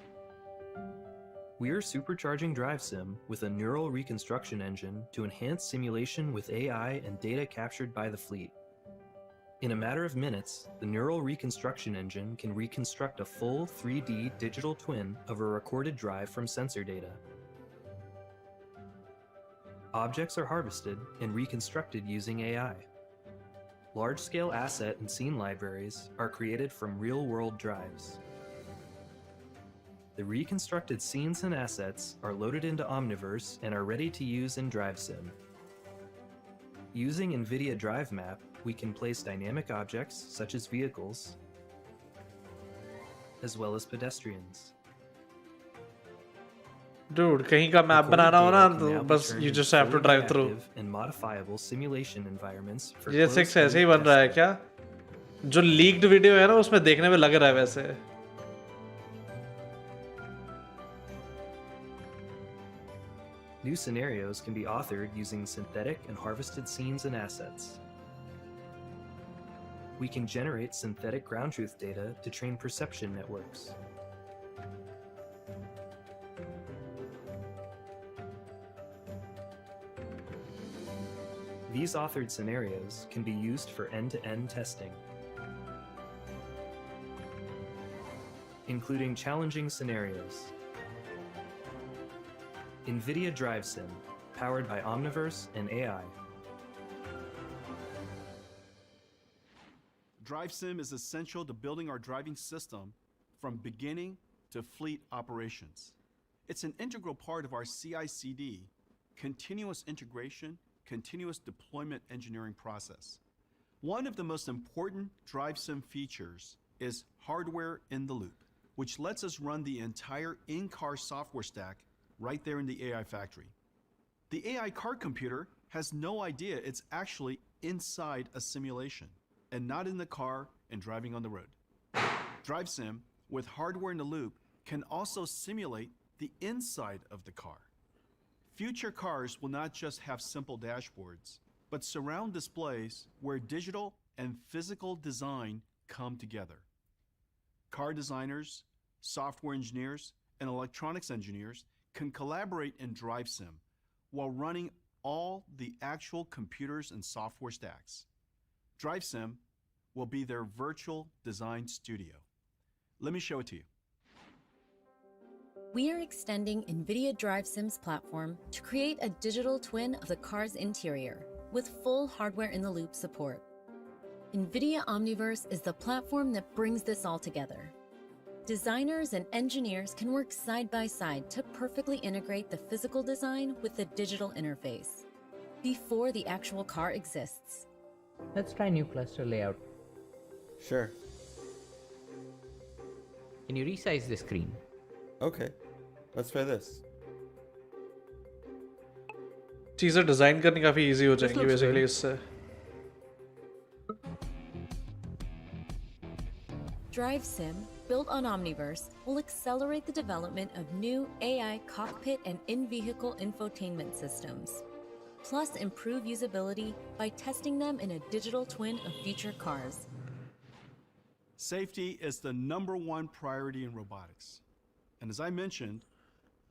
We are supercharging DriveSim with a neural reconstruction engine to enhance simulation with AI and data captured by the fleet. In a matter of minutes, the neural reconstruction engine can reconstruct a full 3D digital twin of a recorded drive from sensor data. Objects are harvested and reconstructed using AI. Large-scale asset and scene libraries are created from real-world drives. The reconstructed scenes and assets are loaded into Omniverse and are ready to use in DriveSim. Using Nvidia Drive Map, we can place dynamic objects such as vehicles, as well as pedestrians. Dude, कहीं का map Recorded बनाना हो ना data can तो now be बस turned you into just have to fully drive through. interactive and modifiable simulation environments for ये closed 6 ऐसे ही loop बन रहा है testing. क्या? जो लीक्ड वीडियो है ना उसमें देखने में लग रहा है वैसे. New scenarios can be authored using synthetic and harvested scenes and assets. We can generate synthetic ground truth data to train perception networks. These authored scenarios can be used for end-to-end testing, including challenging scenarios. Nvidia DriveSim, powered by Omniverse and AI. DriveSim is essential to building our driving system from beginning to fleet operations. It's an integral part of our CI/CD, continuous integration, continuous deployment engineering process. One of the most important DriveSim features is hardware in the loop, which lets us run the entire in-car software stack right there in the AI factory. The AI car computer has no idea it's actually inside a simulation and not in the car and driving on the road. DriveSim, with hardware in the loop, can also simulate the inside of the car. Future cars will not just have simple dashboards, but surround displays where digital and physical design come together. Car designers, software engineers, and electronics engineers can collaborate in DriveSim while running all the actual computers and software stacks. DriveSim will be their virtual design studio. Let me show it to you. We are extending NVIDIA DriveSim's platform to create a digital twin of the car's interior with full hardware-in-the-loop support. NVIDIA Omniverse is the platform that brings this all together. Designers and engineers can work side by side to perfectly integrate the physical design with the digital interface before the actual car exists. Let's try new cluster layout. Sure. Can you resize the screen? Okay. Let's try this. चीजें design करनी काफी easy हो जाएंगी looks basically good. इससे. DriveSim, built on Omniverse, will accelerate the development of new AI cockpit and in-vehicle infotainment systems, plus improve usability by testing them in a digital twin of future cars. Safety is the #1 priority in robotics. And as I mentioned,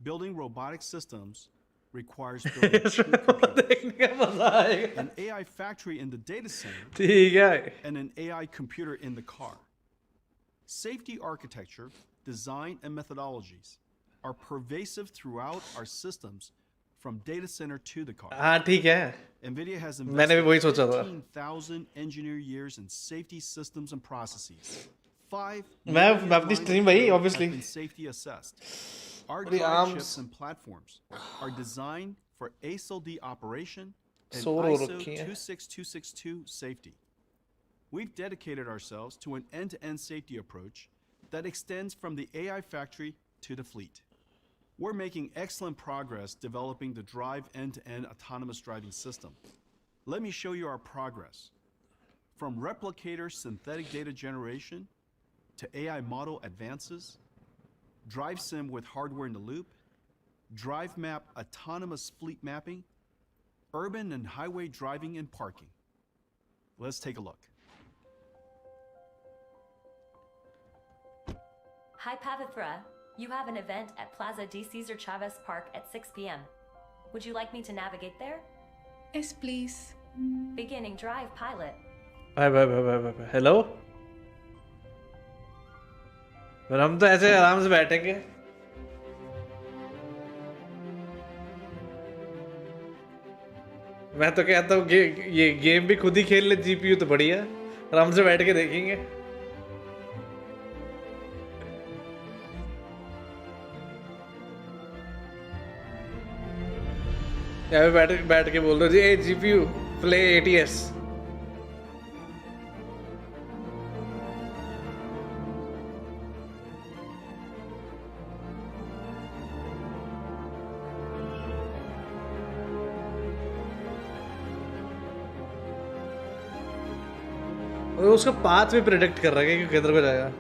building robotic systems requires building two computers, देखने का मजा आएगा. an AI factory in the data center ठीक है. and an AI computer in the car. Safety architecture, design, and methodologies are pervasive throughout our systems from data center to the car. हाँ ठीक है. Nvidia has मैंने भी वही invested सोचा था. 15,000 engineer years in safety systems and processes, 5 मैं million अपनी lines stream of भाई, code have obviously. been safety assessed. Our अरे drive arms. chips and platforms are designed for ASIL-D operation and so row ISO रखी है 26262 safety. We've dedicated ourselves to an end-to-end safety approach that extends from the AI factory to the fleet. We're making excellent progress developing the Drive end-to-end autonomous driving system. Let me show you our progress. From replicator synthetic data generation to AI model advances, Drive Sim with hardware in the loop, Drive Map autonomous fleet mapping, urban and highway driving and parking. Let's take a look. Hi Pavithra, you have an event at Plaza D. Cesar Chavez Park at 6 p.m. Would you like me to navigate there? Yes, please. Beginning drive pilot. भाई hello पर हम तो ऐसे आराम से बैठेंगे मैं तो कहता हूँ ये गेम भी खुद ही खेल ले जीपीयू तो बढ़िया आराम से बैठ के देखेंगे यहाँ पे बैठ के बोल रहे हो जी ए जीपीयू प्ले एटीएस और उसका पाथ भी प्रेडिक्ट कर रहा है कि किधर को जाएगा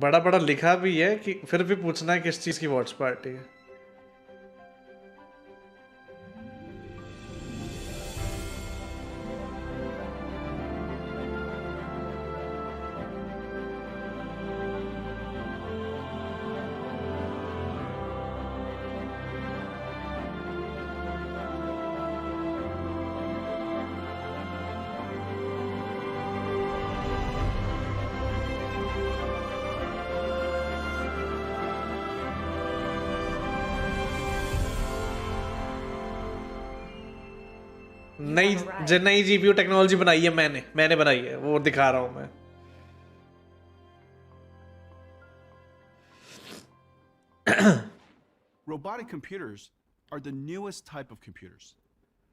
बड़ा बड़ा लिखा भी है कि फिर भी पूछना है किस चीज की वॉच पार्टी है नई जीपीयू टेक्नोलॉजी बनाई है मैंने बनाई है वो दिखा रहा हूं मैं Robotic computers are the newest type of computers.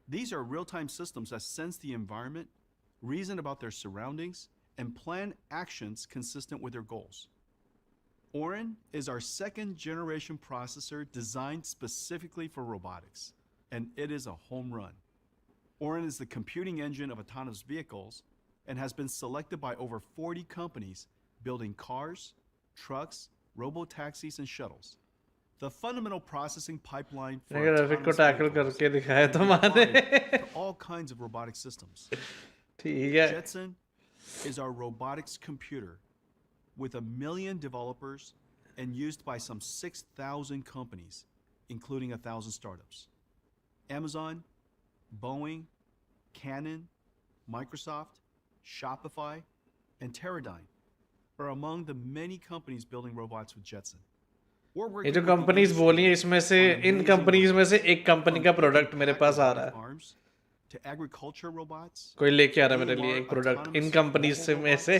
These are real-time systems that sense the environment, reason about their surroundings, and plan actions consistent with their goals. Orin is our second-generation processor designed specifically for robotics, and it is a home run. Orin is the computing engine of autonomous vehicles and has been selected by over 40 companies building cars, trucks, robotaxis, and shuttles. The fundamental processing pipeline for autonomous vehicles to all kinds of robotic systems. Jetson is our robotics computer with 1 million developers and used by some 6,000 companies, including 1,000 startups. Amazon, Boeing, Canon, Microsoft, Shopify, and Teradyne are among the many companies building robots with Jetson. ये जो companies बोली है इसमें से इन companies में से एक company का प्रोडक्ट मेरे पास आ रहा है कोई लेके आ रहा है मेरे लिए एक प्रोडक्ट इन कंपनीज से में से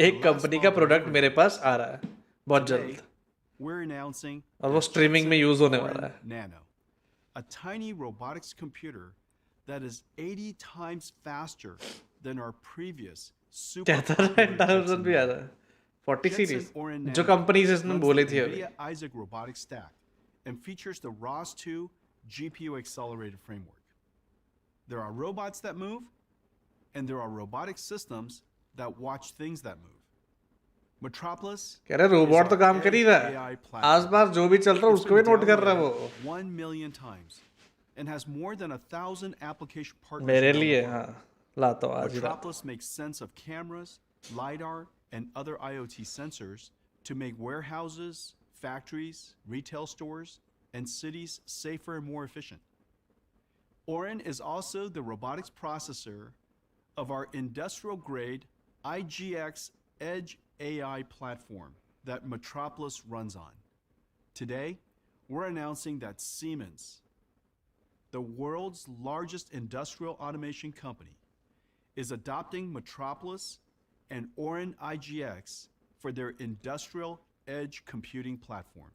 एक कंपनी का प्रोडक्ट मेरे पास आ रहा है बहुत जल्द और वो स्ट्रीमिंग में यूज होने वाला है A tiny robotics computer that is 80 times faster than our previous super भी आ रहा है 40 सीरीज जो कंपनीज इसने बोली थी अभी Nvidia Isaac robotic stack and features the ROS2 GPU accelerated framework. There are robots that move and there are robotic systems that watch things that move. Metropolis कह रहे रोबोट तो काम कर ही रहा है आसपास जो भी चल रहा है उसको भी नोट कर रहा है वो 1 million times and has more than 1,000 application partners. मेरे लिए हाँ लाता हूँ आज ही Metropolis makes sense of cameras, lidar, and other IoT sensors to make warehouses, factories, retail stores, and cities safer and more efficient. Orin is also the robotics processor of our industrial-grade IGX edge AI platform that Metropolis runs on. Today, we're announcing that Siemens, the world's largest industrial automation company, is adopting Metropolis and Orin IGX for their industrial edge computing platform.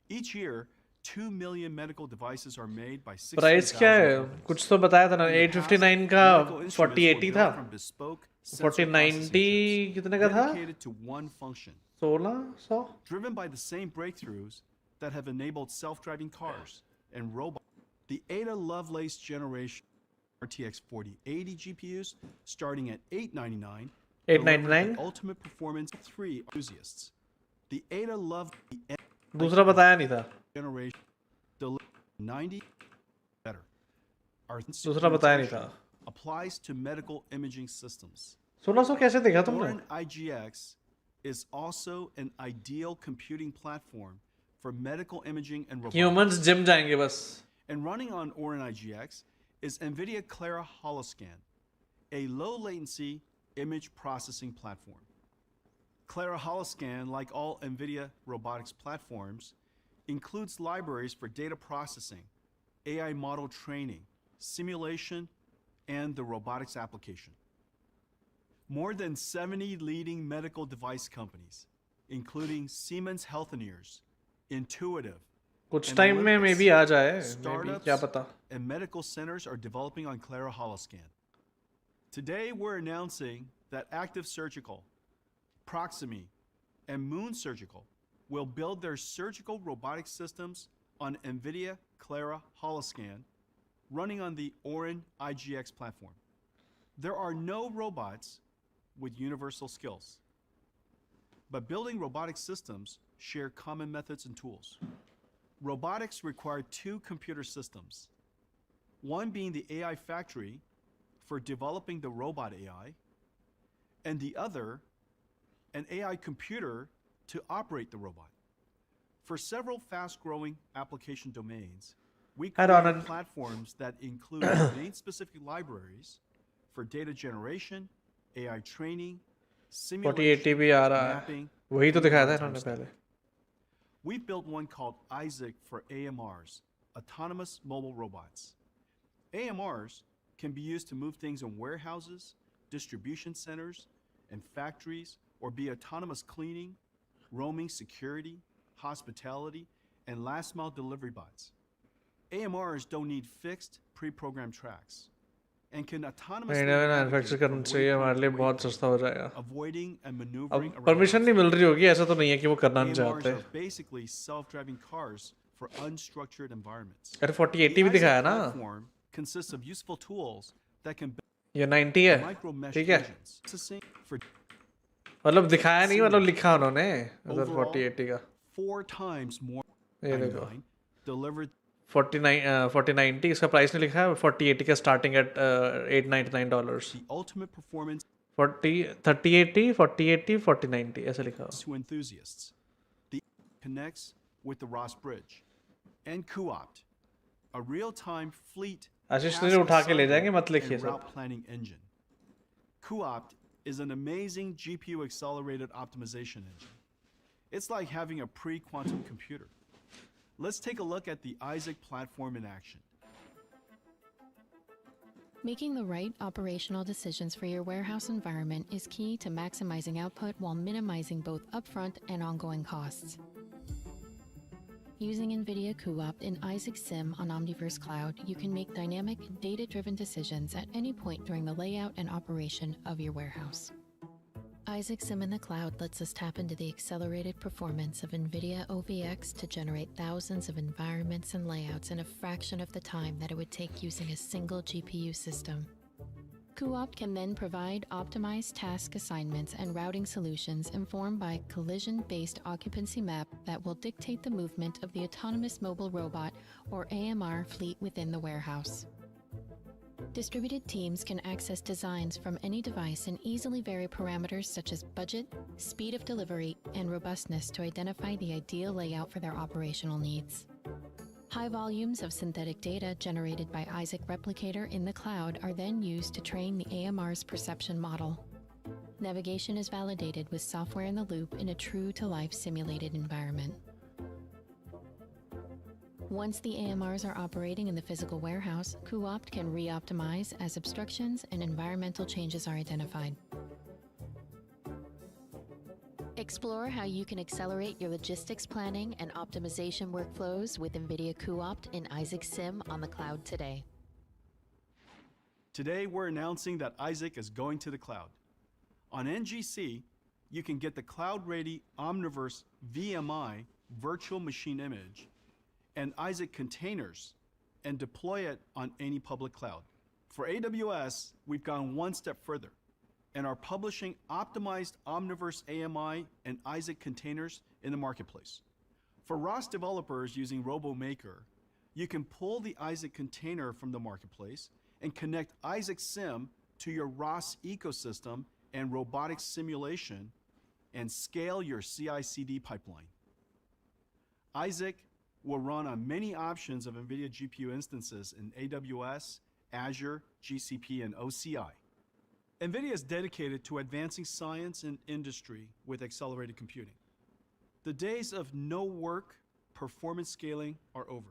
Each year, 2 million medical devices are made by 60,000 price क्या है companies. कुछ तो बताया था ना In the past, 859 का medical instruments were 4080 था built from bespoke sensor 4090 processing chips कितने का था dedicated to one function. 1600 Driven by the same breakthroughs that have enabled self-driving cars and robots, the Ada Lovelace generation RTX 4080 GPUs starting at $899 899 the ultimate performance of 3 enthusiasts. The Ada Lovelace दूसरा बताया नहीं था generation delivered 90 better. Our दूसरा बताया नहीं था applies to medical imaging systems. 1600 कैसे देखा तुमने Orin IGX is also an ideal computing platform for medical imaging and robotics. Humans gym जाएंगे बस And running on Orin IGX is Nvidia Clara Holoscan, a low latency image processing platform. Clara Holoscan, like all Nvidia robotics platforms, includes libraries for data processing, AI model training, simulation, and the robotics application. More than 70 leading medical device companies, including Siemens Healthineers, Intuitive, कुछ and time में मे Olympus, भी आ जाए मे भी startups क्या पता and medical centers are developing on Clara Holoscan. Today, we're announcing that Active Surgical, Proximy, and Moon Surgical will build their surgical robotic systems on Nvidia Clara Holoscan running on the Orin IGX platform. There are no robots with universal skills, but building robotic systems share common methods and tools. Robotics require 2 computer systems, one being the AI factory for developing the robot AI, and the other, an AI computer to operate the robot. For several fast-growing application domains, we create platforms that include domain-specific libraries for data generation, AI training, 4080 simulation, भी आ रहा है mapping, वही तो and दिखाया था runtime इन्होंने stuff. पहले We've built one called Isaac for AMRs, autonomous mobile robots. AMRs can be used to move things in warehouses, distribution centers, and factories, or be autonomous cleaning, roaming security, hospitality, and last-mile delivery bots. AMRs don't need fixed, pre-programmed tracks and can autonomously manufacture navigate करना from चाहिए waypoint हमारे to लिए बहुत waypoint, सस्ता हो जाएगा avoiding and maneuvering अब around permission नहीं मिल रही होगी ऐसा तो नहीं है कि वो करना नहीं AMRs चाहते are basically self-driving cars for unstructured environments. अरे 4080 The भी दिखाया Isaac ना platform consists of useful tools that can ये 90 है micro mesh ठीक है agents processing for मतलब दिखाया नहीं मतलब लिखा उन्होंने उधर overall 4080 का 4 times more ये देखो 99 delivered 4090 इसका प्राइस नहीं लिखा है 4080 का starting at $899 the ultimate performance 3080 4080 4090 ऐसा लिखा हुआ to enthusiasts. The connects with the Ross Bridge and Cuopt, a real-time fleet Ashish task तुझे उठा के ले assignment जाएंगे मत लिखिए and सब route planning engine. Cuopt is an amazing GPU accelerated optimization engine. It's like having a pre-quantum computer. Let's take a look at the Isaac platform in action. Making the right operational decisions for your warehouse environment is key to maximizing output while minimizing both upfront and ongoing costs. Using Nvidia Coda in Isaac Sim on Omniverse Cloud, you can make dynamic, data-driven decisions at any point during the layout and operation of your warehouse. Isaac Sim in the cloud lets us tap into the accelerated performance of Nvidia OVX to generate thousands of environments and layouts in a fraction of the time that it would take using a single GPU system. Cuopt can then provide optimized task assignments and routing solutions informed by collision-based occupancy map that will dictate the movement of the autonomous mobile robot or AMR fleet within the warehouse. Distributed teams can access designs from any device and easily vary parameters such as budget, speed of delivery, and robustness to identify the ideal layout for their operational needs. High volumes of synthetic data generated by Isaac Replicator in the cloud are then used to train the AMR's perception model. Navigation is validated with software in the loop in a true-to-life simulated environment. Once the AMRs are operating in the physical warehouse, CoOpt can re-optimize as obstructions and environmental changes are identified. Explore how you can accelerate your logistics planning and optimization workflows with NVIDIA CoOpt in Isaac Sim on the cloud today. Today, we're announcing that Isaac is going to the cloud. On NGC, you can get the cloud-ready Omniverse VMI virtual machine image and Isaac containers and deploy it on any public cloud. For AWS, we've gone one step further and are publishing optimized Omniverse AMI and Isaac containers in the marketplace. For ROS developers using RoboMaker, you can pull the Isaac container from the marketplace and connect Isaac Sim to your ROS ecosystem and robotics simulation and scale your CI/CD pipeline. Isaac will run on many options of NVIDIA GPU instances in AWS, Azure, GCP, and OCI. NVIDIA is dedicated to advancing science and industry with accelerated computing. The days of no work, performance scaling are over.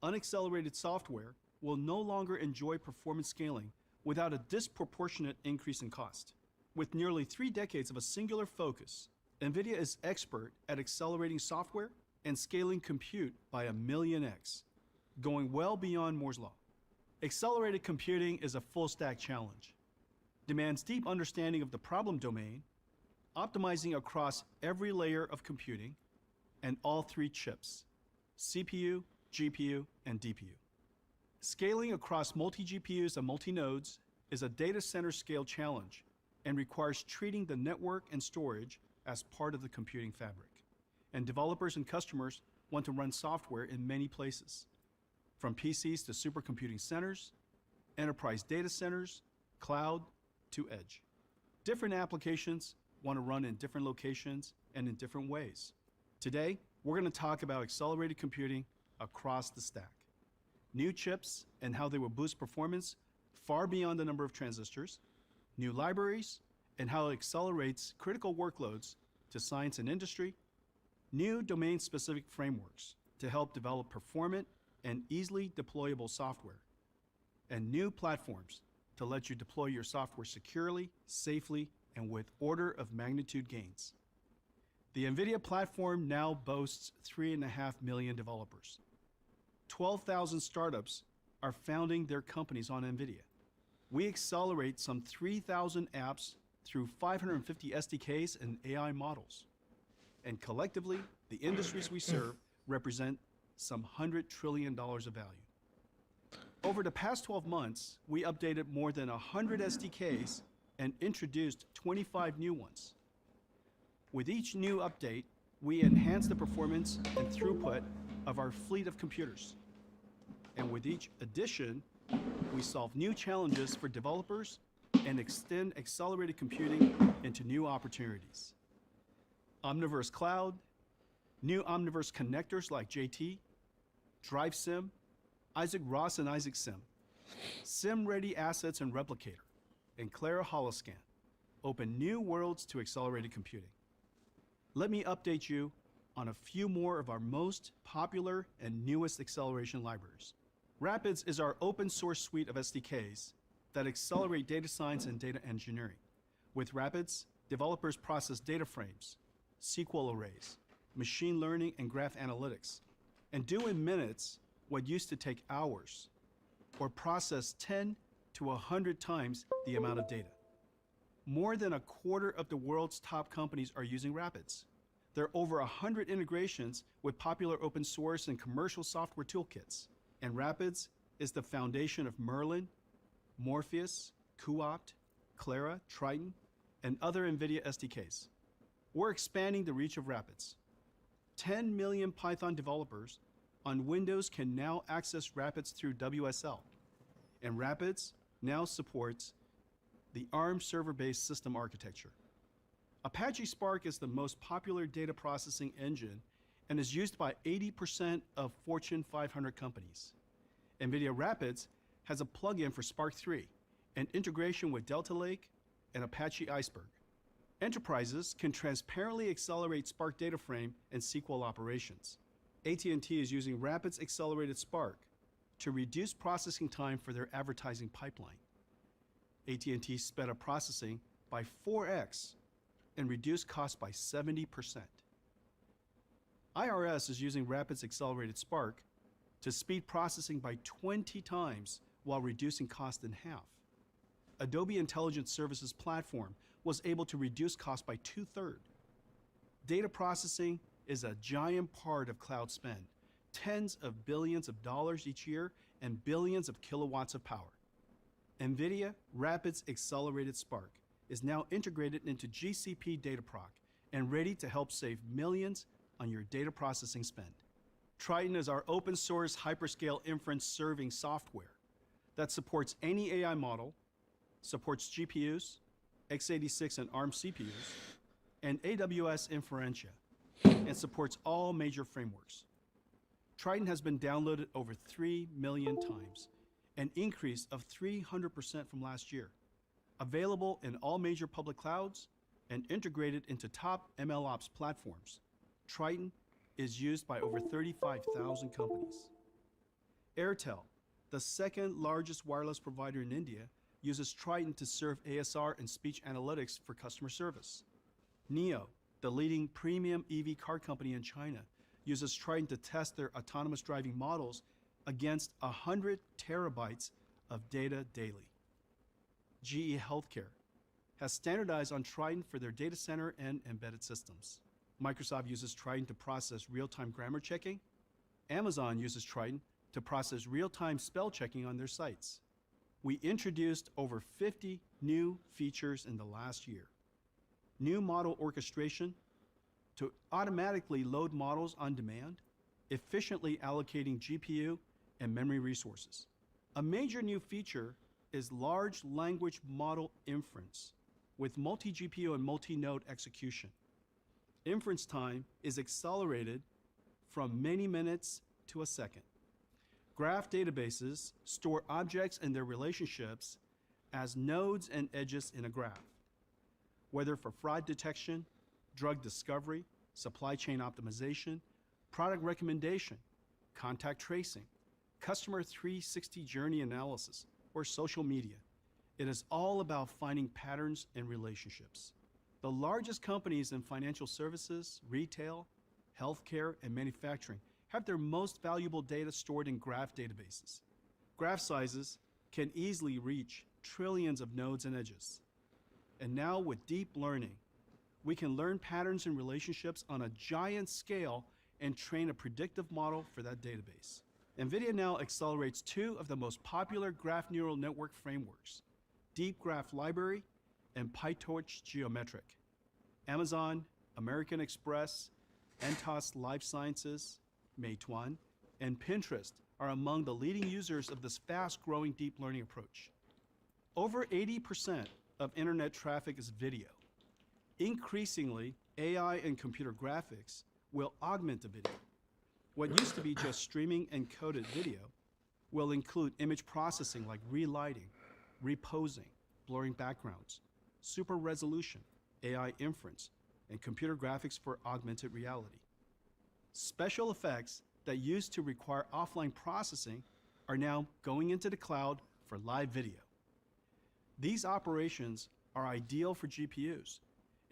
Unaccelerated software will no longer enjoy performance scaling without a disproportionate increase in cost. With nearly 3 decades of a singular focus, NVIDIA is expert at accelerating software and scaling compute by 1,000,000x, going well beyond Moore's Law. Accelerated computing is a full-stack challenge. Demands deep understanding of the problem domain, optimizing across every layer of computing, and all 3 chips, CPU, GPU, and DPU. Scaling across multi-GPUs and multi-nodes is a data center scale challenge and requires treating the network and storage as part of the computing fabric. And developers and customers want to run software in many places, from PCs to supercomputing centers, enterprise data centers, cloud, to edge. Different applications want to run in different locations and in different ways. Today, we're going to talk about accelerated computing across the stack, new chips and how they will boost performance far beyond the number of transistors, new libraries, and how it accelerates critical workloads to science and industry, new domain-specific frameworks to help develop performant and easily deployable software, and new platforms to let you deploy your software securely, safely, and with order of magnitude gains. The NVIDIA platform now boasts 3.5 million developers. 12,000 startups are founding their companies on NVIDIA. We accelerate some 3,000 apps through 550 SDKs and AI models. And collectively, the industries we serve represent some $100 trillion of value. Over the past 12 months, we updated more than 100 SDKs and introduced 25 new ones. With each new update, we enhance the performance and throughput of our fleet of computers. And with each addition, we solve new challenges for developers and extend accelerated computing into new opportunities. Omniverse Cloud, new Omniverse connectors like JT, Drive Sim, Isaac ROS and Isaac Sim, Sim-ready assets and Replicator, and Clara Holoscan open new worlds to accelerated computing. Let me update you on a few more of our most popular and newest acceleration libraries. Rapids is our open source suite of SDKs that accelerate data science and data engineering. With Rapids, developers process data frames, SQL arrays, machine learning and graph analytics, and do in minutes what used to take hours, or process 10 to 100 times the amount of data. More than 1/4 of the world's top companies are using Rapids. There are over 100 integrations with popular open source and commercial software toolkits. And Rapids is the foundation of Merlin, Morpheus, CoOpt, Clara, Triton, and other NVIDIA SDKs. We're expanding the reach of Rapids. 10 million Python developers on Windows can now access Rapids through WSL. And Rapids now supports the ARM server-based system architecture. Apache Spark is the most popular data processing engine and is used by 80% of Fortune 500 companies. NVIDIA Rapids has a plugin for Spark 3 and integration with Delta Lake and Apache Iceberg. Enterprises can transparently accelerate Spark data frame and SQL operations. AT&T is using Rapid's Accelerated Spark to reduce processing time for their advertising pipeline. AT&T sped up processing by 4x and reduced costs by 70%. IRS is using Rapid's Accelerated Spark to speed processing by 20 times while reducing cost in half. Adobe Intelligent Services Platform was able to reduce costs by 2/3. Data processing is a giant part of cloud spend, tens of billions of dollars each year and billions of kilowatts of power. Nvidia Rapid's Accelerated Spark is now integrated into GCP Dataproc and ready to help save millions on your data processing spend. Triton is our open source hyperscale inference serving software that supports any AI model, supports GPUs, x86 and ARM CPUs, and AWS Inferentia, and supports all major frameworks. Triton has been downloaded over 3 million times, an increase of 300% from last year. Available in all major public clouds and integrated into top MLOps platforms, Triton is used by over 35,000 companies. Airtel, the second largest wireless provider in India, uses Triton to serve ASR and speech analytics for customer service. Neo, the leading premium EV car company in China, uses Triton to test their autonomous driving models against 100 terabytes of data daily. GE Healthcare has standardized on Triton for their data center and embedded systems. Microsoft uses Triton to process real-time grammar checking. Amazon uses Triton to process real-time spell checking on their sites. We introduced over 50 new features in the last year. New model orchestration to automatically load models on demand, efficiently allocating GPU and memory resources. A major new feature is large language model inference with multi-GPU and multi-node execution. Inference time is accelerated from many minutes to a second. Graph databases store objects and their relationships as nodes and edges in a graph. Whether for fraud detection, drug discovery, supply chain optimization, product recommendation, contact tracing, customer 360 journey analysis, or social media, it is all about finding patterns and relationships. The largest companies in financial services, retail, healthcare, and manufacturing have their most valuable data stored in graph databases. Graph sizes can easily reach trillions of nodes and edges. And now with deep learning, we can learn patterns and relationships on a giant scale and train a predictive model for that database. Nvidia now accelerates two of the most popular graph neural network frameworks, Deep Graph Library and PyTorch Geometric. Amazon, American Express, Entos Life Sciences, Meituan, and Pinterest are among the leading users of this fast-growing deep learning approach. Over 80% of internet traffic is video. Increasingly, AI and computer graphics will augment the video. What used to be just streaming encoded video will include image processing like relighting, reposing, blurring backgrounds, super resolution, AI inference, and computer graphics for augmented reality. Special effects that used to require offline processing are now going into the cloud for live video. These operations are ideal for GPUs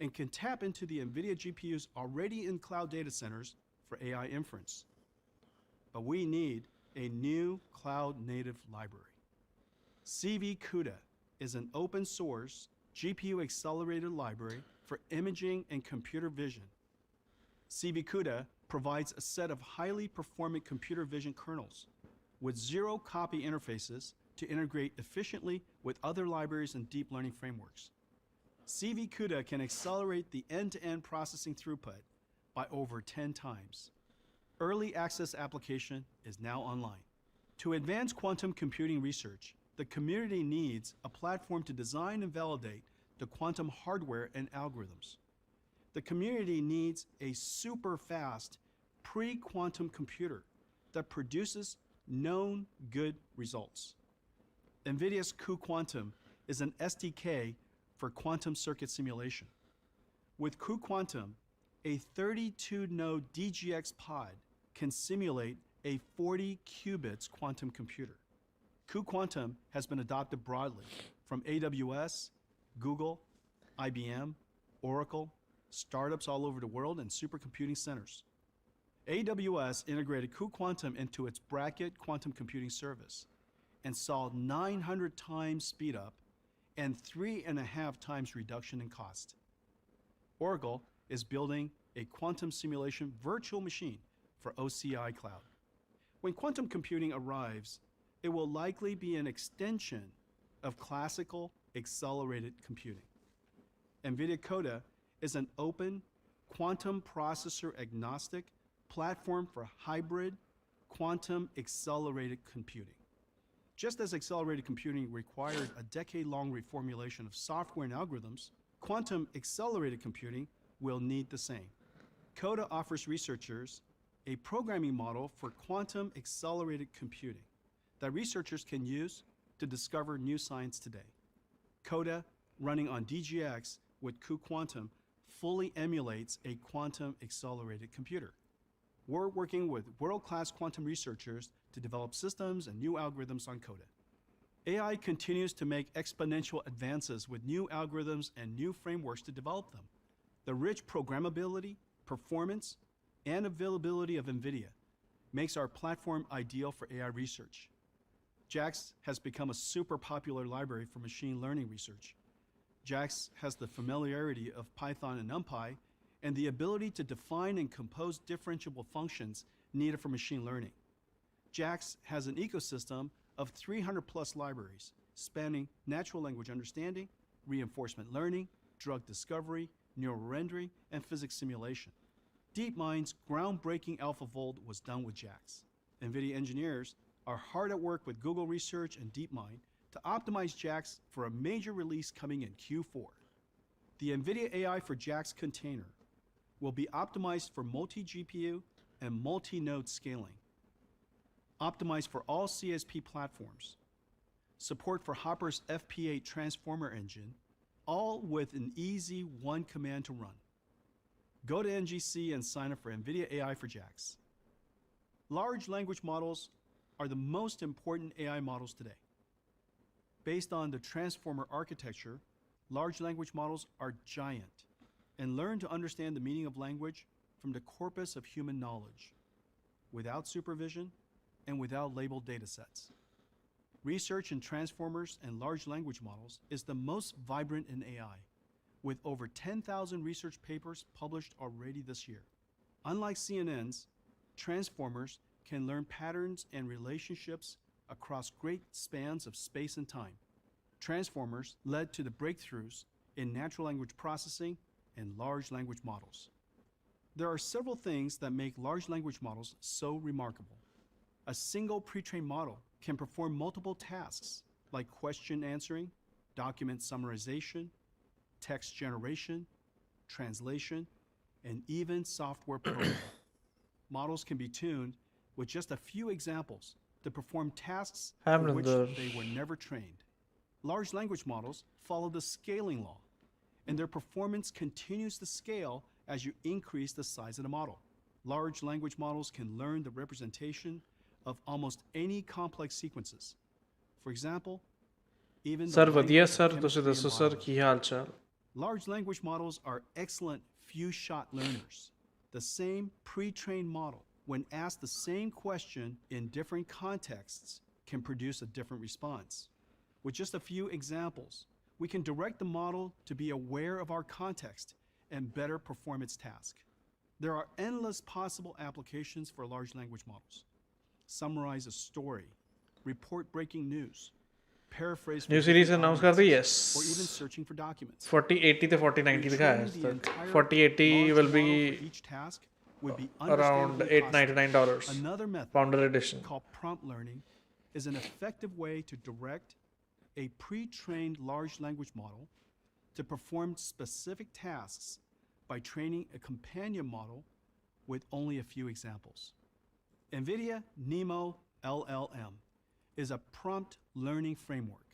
and can tap into the Nvidia GPUs already in cloud data centers for AI inference. But we need a new cloud-native library. CV CUDA is an open source GPU accelerated library for imaging and computer vision. CV CUDA provides a set of highly performant computer vision kernels with zero copy interfaces to integrate efficiently with other libraries and deep learning frameworks. CV CUDA can accelerate the end-to-end processing throughput by over 10 times. Early access application is now online. To advance quantum computing research, the community needs a platform to design and validate the quantum hardware and algorithms. The community needs a super fast pre-quantum computer that produces known good results. Nvidia's cuQuantum is an SDK for quantum circuit simulation. With cuQuantum, a 32-node DGX pod can simulate a 40 qubits quantum computer. cuQuantum has been adopted broadly from AWS, Google, IBM, Oracle, startups all over the world, and supercomputing centers. AWS integrated cuQuantum into its Bracket quantum computing service and saw 900 times speed up and 3.5 times reduction in cost. Oracle is building a quantum simulation virtual machine for OCI Cloud. When quantum computing arrives, it will likely be an extension of classical accelerated computing. Nvidia Coda is an open, quantum processor agnostic platform for hybrid quantum accelerated computing. Just as accelerated computing required a decade-long reformulation of software and algorithms, quantum accelerated computing will need the same. Coda offers researchers a programming model for quantum accelerated computing that researchers can use to discover new science today. Coda, running on DGX with cuQuantum, fully emulates a quantum accelerated computer. We're working with world-class quantum researchers to develop systems and new algorithms on Coda. AI continues to make exponential advances with new algorithms and new frameworks to develop them. The rich programmability, performance, and availability of NVIDIA makes our platform ideal for AI research. JAX has become a super popular library for machine learning research. JAX has the familiarity of Python and NumPy and the ability to define and compose differentiable functions needed for machine learning. JAX has an ecosystem of 300 plus libraries spanning natural language understanding, reinforcement learning, drug discovery, neural rendering, and physics simulation. DeepMind's groundbreaking AlphaFold was done with JAX. NVIDIA engineers are hard at work with Google Research and DeepMind to optimize JAX for a major release coming in Q4. The NVIDIA AI for JAX container will be optimized for multi-GPU and multi-node scaling, optimized for all CSP platforms, support for Hopper's FP8 transformer engine, all with an easy one command to run. Go to NGC and sign up for NVIDIA AI for JAX. Large language models are the most important AI models today. Based on the transformer architecture, large language models are giant and learn to understand the meaning of language from the corpus of human knowledge, without supervision and without labeled datasets. Research in transformers and large language models is the most vibrant in AI, with over 10,000 research papers published already this year. Unlike CNNs, transformers can learn patterns and relationships across great spans of space and time. Transformers led to the breakthroughs in natural language processing and large language models. There are several things that make large language models so remarkable. A single pre-trained model can perform multiple tasks like question answering, document summarization, text generation, translation, and even software programming. Models can be tuned with just a few examples to perform tasks for which they were never trained. Large language models follow the scaling law, and their performance continues to scale as you increase the size of the model. Large language models can learn the representation of almost any complex sequences. For example, even the ਵਧੀਆ language sir of ਤੁਸੀਂ chemistry ਦੱਸੋ and sir biology. ਕੀ ਹਾਲ ਚਾਲ Large language models are excellent few-shot learners. The same pre-trained model, when asked the same question in different contexts, can produce a different response. With just a few examples, we can direct the model to be aware of our context and better perform its task. There are endless possible applications for large language models. Summarize a story, report breaking news, paraphrase new series announce कर दी yes or even searching for documents. 4080 ਤੇ 4090 ਦਿਖਾਇਆ Retraining the ਹੈ entire 4080 large will model be for each task would be around understandably costly. $899 Another method founder edition called prompt learning is an effective way to direct a pre-trained large language model to perform specific tasks by training a companion model with only a few examples. NVIDIA NeMo LLM is a prompt learning framework.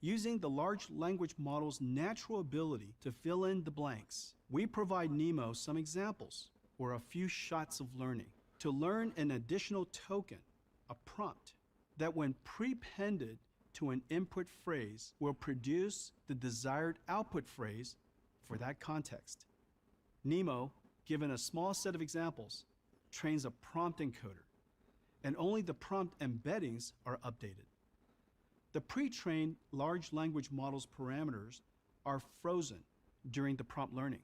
Using the large language model's natural ability to fill in the blanks, we provide Nemo some examples or a few shots of learning to learn an additional token, a prompt, that when prepended to an input phrase will produce the desired output phrase for that context. Nemo, given a small set of examples, trains a prompt encoder, and only the prompt embeddings are updated. The pre-trained large language model's parameters are frozen during the prompt learning,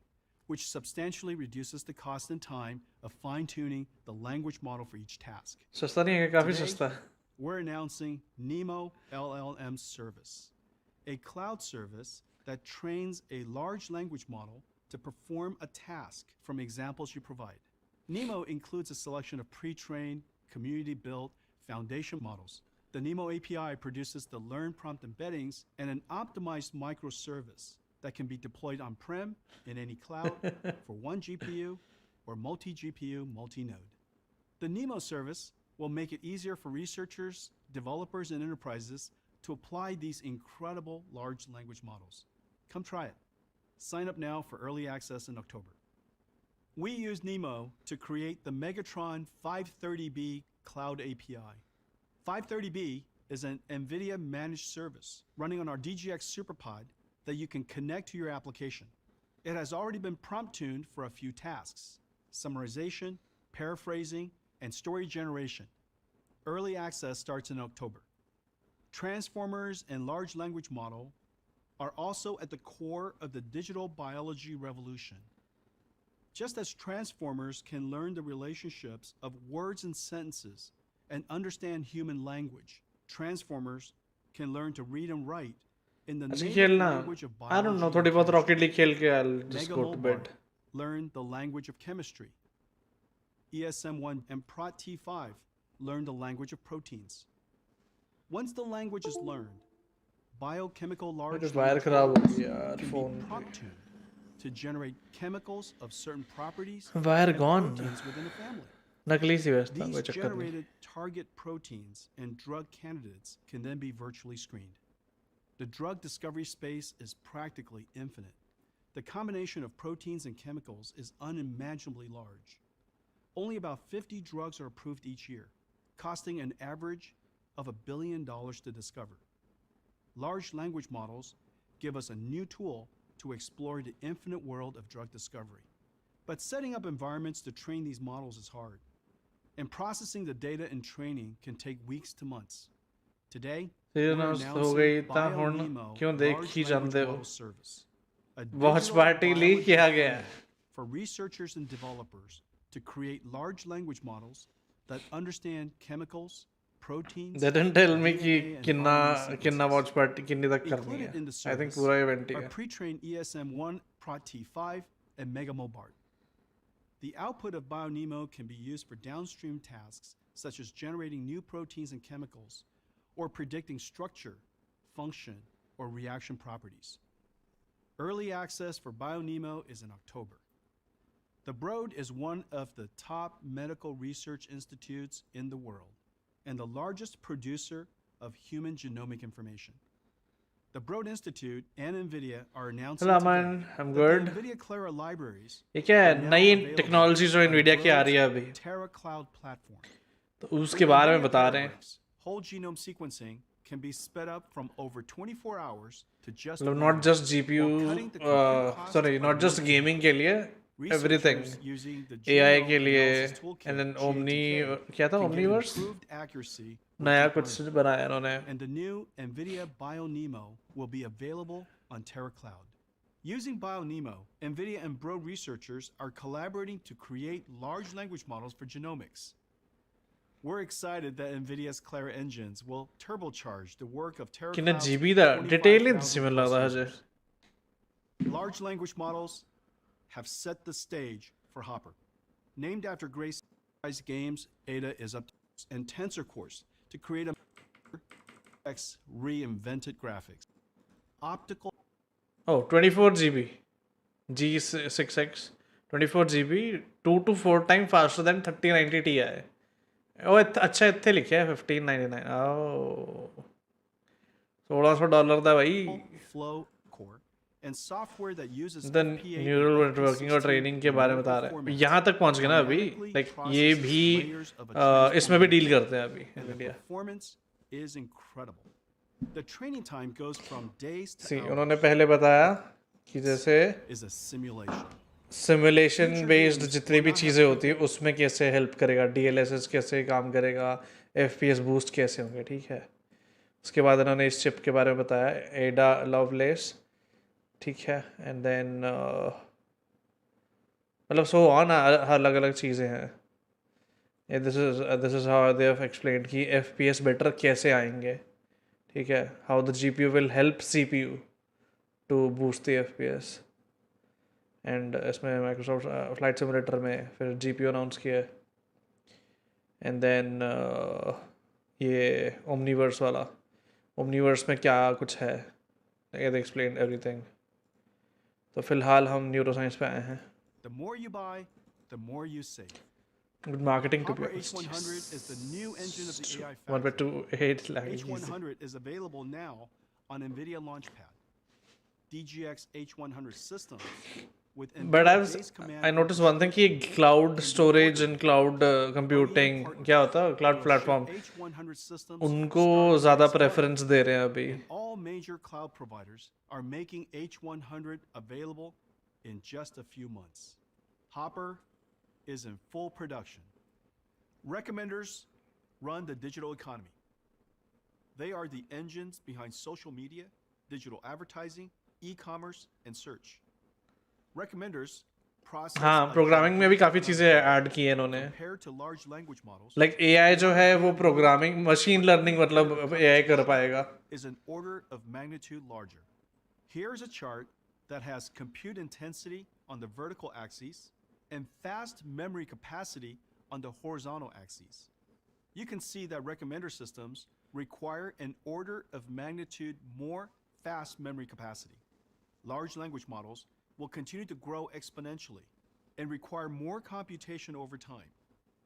which substantially reduces the cost and time of fine-tuning the language model for each task. सस्ता नहीं है, काफी Today, सस्ता है. we're announcing Nemo LLM Service, a cloud service that trains a large language model to perform a task from examples you provide. Nemo includes a selection of pre-trained, community-built foundation models. The Nemo API produces the learn prompt embeddings and an optimized microservice that can be deployed on-prem in any cloud for one GPU or multi-GPU, multi-node. The Nemo service will make it easier for researchers, developers, and enterprises to apply these incredible large language models. Come try it. Sign up now for early access in October. We use Nemo to create the Megatron 530B Cloud API. 530B is an NVIDIA managed service running on our DGX SuperPod that you can connect to your application. It has already been prompt tuned for a few tasks: summarization, paraphrasing, and story generation. Early access starts in October. Transformers and large language model are also at the core of the digital biology revolution. Just as transformers can learn the relationships of words and sentences and understand human language, transformers can learn to read and write in the अच्छा native खेलना. language of I biology. don't know, and थोड़ी बहुत chemistry. Rocket League खेल के I'll just Mega go to bed. Mobile learn the language of chemistry. ESM1 and Prot T5 learn the language of proteins. Once the language is learned, biochemical large मेरे wire language खराब हो models गई यार can phone be prompt tuned to generate chemicals of certain properties wire and gone. proteins within a family. नकली सी व्यवस्था, These कोई चक्कर नहीं. generated target proteins and drug candidates can then be virtually screened. The drug discovery space is practically infinite. The combination of proteins and chemicals is unimaginably large. Only about 50 drugs are approved each year, costing an average of $1 billion to discover. Large language models give us a new tool to explore the infinite world of drug discovery. But setting up environments to train these models is hard, and processing the data and training can take weeks to months. Today, we're serious हो announcing गई इतना phone BioNemo क्यों देख Large ही Language जानते हो. Model Service, a watch digital party leak biology किया गया है. framework for researchers and developers to create large language models that understand chemicals, proteins, They didn't tell me कि DNA, and किन्ना RNA किन्ना sequences. Watch party किन्नी तक करनी Included है. in the I think service पूरा इवेंट ही are है. pre-trained ESM1 Prot T5 and Mega Mobart. The output of BioNemo can be used for downstream tasks such as generating new proteins and chemicals or predicting structure, function, or reaction properties. Early access for BioNemo is in October. The Broad is one of the top medical research institutes in the world and the largest producer of human genomic information. The Broad Institute and Nvidia are announcing Hello today man, I'm that good. the Nvidia Clara libraries ये क्या are है, now नई available technology जो on Nvidia की आ रही है Broad's अभी, Terra Cloud platform. तो उसके बारे में Nvidia बता रहे हैं. Parabricks, whole genome sequencing can be sped up from over 24 hours to just मतलब 1 not hour, just while GPU, cutting the compute cost sorry, by not just more than gaming half. के लिए, everything. Researchers using the AI genome के लिए, analysis toolkit, and then GATK, क्या था, can get Omniverse? improved accuracy with नया deep कुछ learning. बनाया इन्होंने. And the new NVIDIA BioNemo will be available on Terra Cloud. Using BioNemo, NVIDIA and Broad researchers are collaborating to create large language models for genomics. We're excited that NVIDIA's Clara engines will turbocharge the work of Terra किन्ना Cloud's GB था, detail नहीं 25,000 मिल रहा था plus मुझे. users. Large language models have set the stage for Hopper. Named after Grace games, Ada is up to, and Tensor Cores to create a X reinvented graphics. Optical Oh, 24 GB, G6X, 24 GB, 2 to 4 times faster than 3090 Ti. Oh, अच्छा इतने लिखे हैं 1599. Oh, $16 था भाई. Flow core and software that uses Then FP8 neural and networking और FP16 training के बारे में बता रहे हैं. formats यहाँ तक पहुँच गए ना अभी. dynamically लाइक ये processes भी layers of a इसमें भी transformer डील करते हैं अभी and the Nvidia. performance is incredible. The training time goes from days to C hours. उन्होंने पहले बताया कि जैसे Is a simulation. Simulation based जितनी भी चीज़ें होती है उसमें कैसे हेल्प करेगा, DLSS कैसे काम करेगा, FPS बूस्ट कैसे होंगे. ठीक है. उसके बाद इन्होंने इस चिप के बारे में बताया, एडा लवलेस. ठीक है. एंड देन मतलब सो ऑन अलग अलग चीज़ें हैं. This is how they have explained कि FPS बेटर कैसे आएंगे. ठीक है. How the GPU will help CPU to boost the FPS. And इसमें माइक्रोसॉफ्ट फ्लाइट सिमुलेटर में फिर GPU अनाउंस किया है. एंड देन ये ओमनीवर्स वाला, ओमनीवर्स में क्या कुछ है, दे एक्सप्लेन एवरीथिंग. तो फिलहाल हम न्यूरो साइंस पे आए हैं. The more you buy, the more you save. Good marketing to be Hopper H100 is the new engine of the AI factory. 1.28 lakh. H100 is available now on Nvidia Launchpad. DGX H100 systems with But Nvidia base command. I noticed one thing कि cloud storage and cloud computing क्या होता है, cloud platform H100 systems उनको starting ज़्यादा this month. preference दे रहे हैं अभी. And all major cloud providers are making H100 available in just a few months. Hopper is in full production. Recommenders run the digital economy. They are the engines behind social media, digital advertising, e-commerce, and search. Recommenders process हाँ, a programming में भी काफ़ी gigabyte चीज़ें add की है इन्होंने. compared to large language models. Like AI जो है वो प्रोग्रामिंग मशीन लर्निंग मतलब AI कर पाएगा. Is an order of magnitude larger. Here's a chart that has compute intensity on the vertical axis and fast memory capacity on the horizontal axis. You can see that recommender systems require an order of magnitude more fast memory capacity. Large language models will continue to grow exponentially and require more computation over time.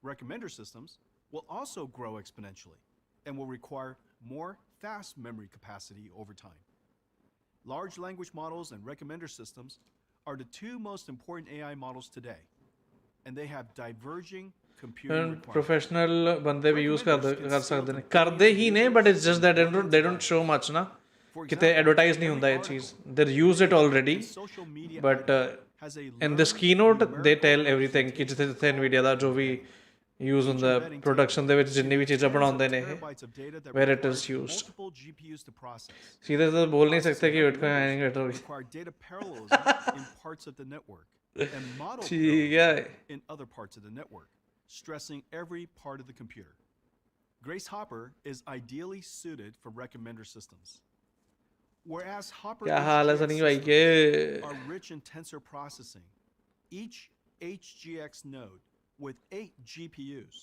Recommender systems will also grow exponentially and will require more fast memory capacity over time. Large language models and recommender systems are the two most important AI models today, and they have diverging computing requirements. Professional बंदे भी use कर सकते हैं. कर दे ही नहीं, but it's just that they don't show much ना. कितने advertise नहीं होता ये चीज़. They use it already, Social media but has a in this keynote they tell everything कि जिथे Nvidia ਦਾ जो भी use ਹੁੰਦਾ production ਦੇ ਵਿੱਚ ਜਿੰਨੀ ਵੀ ਚੀਜ਼ਾਂ ਬਣਾਉਂਦੇ ਨੇ ਇਹ where it is used. multiple GPUs to process. सीधे तो बोल नहीं सकते कि बिटकॉइन माइनिंग कर रही. Require data parallelism in parts of the network and model ठीक है. parallelism in other parts of the network, stressing every part of the computer. Grace Hopper is ideally suited for recommender systems. Whereas Hopper क्या हाल है सनी भाई के. are rich in tensor processing, each HGX node with 8 GPUs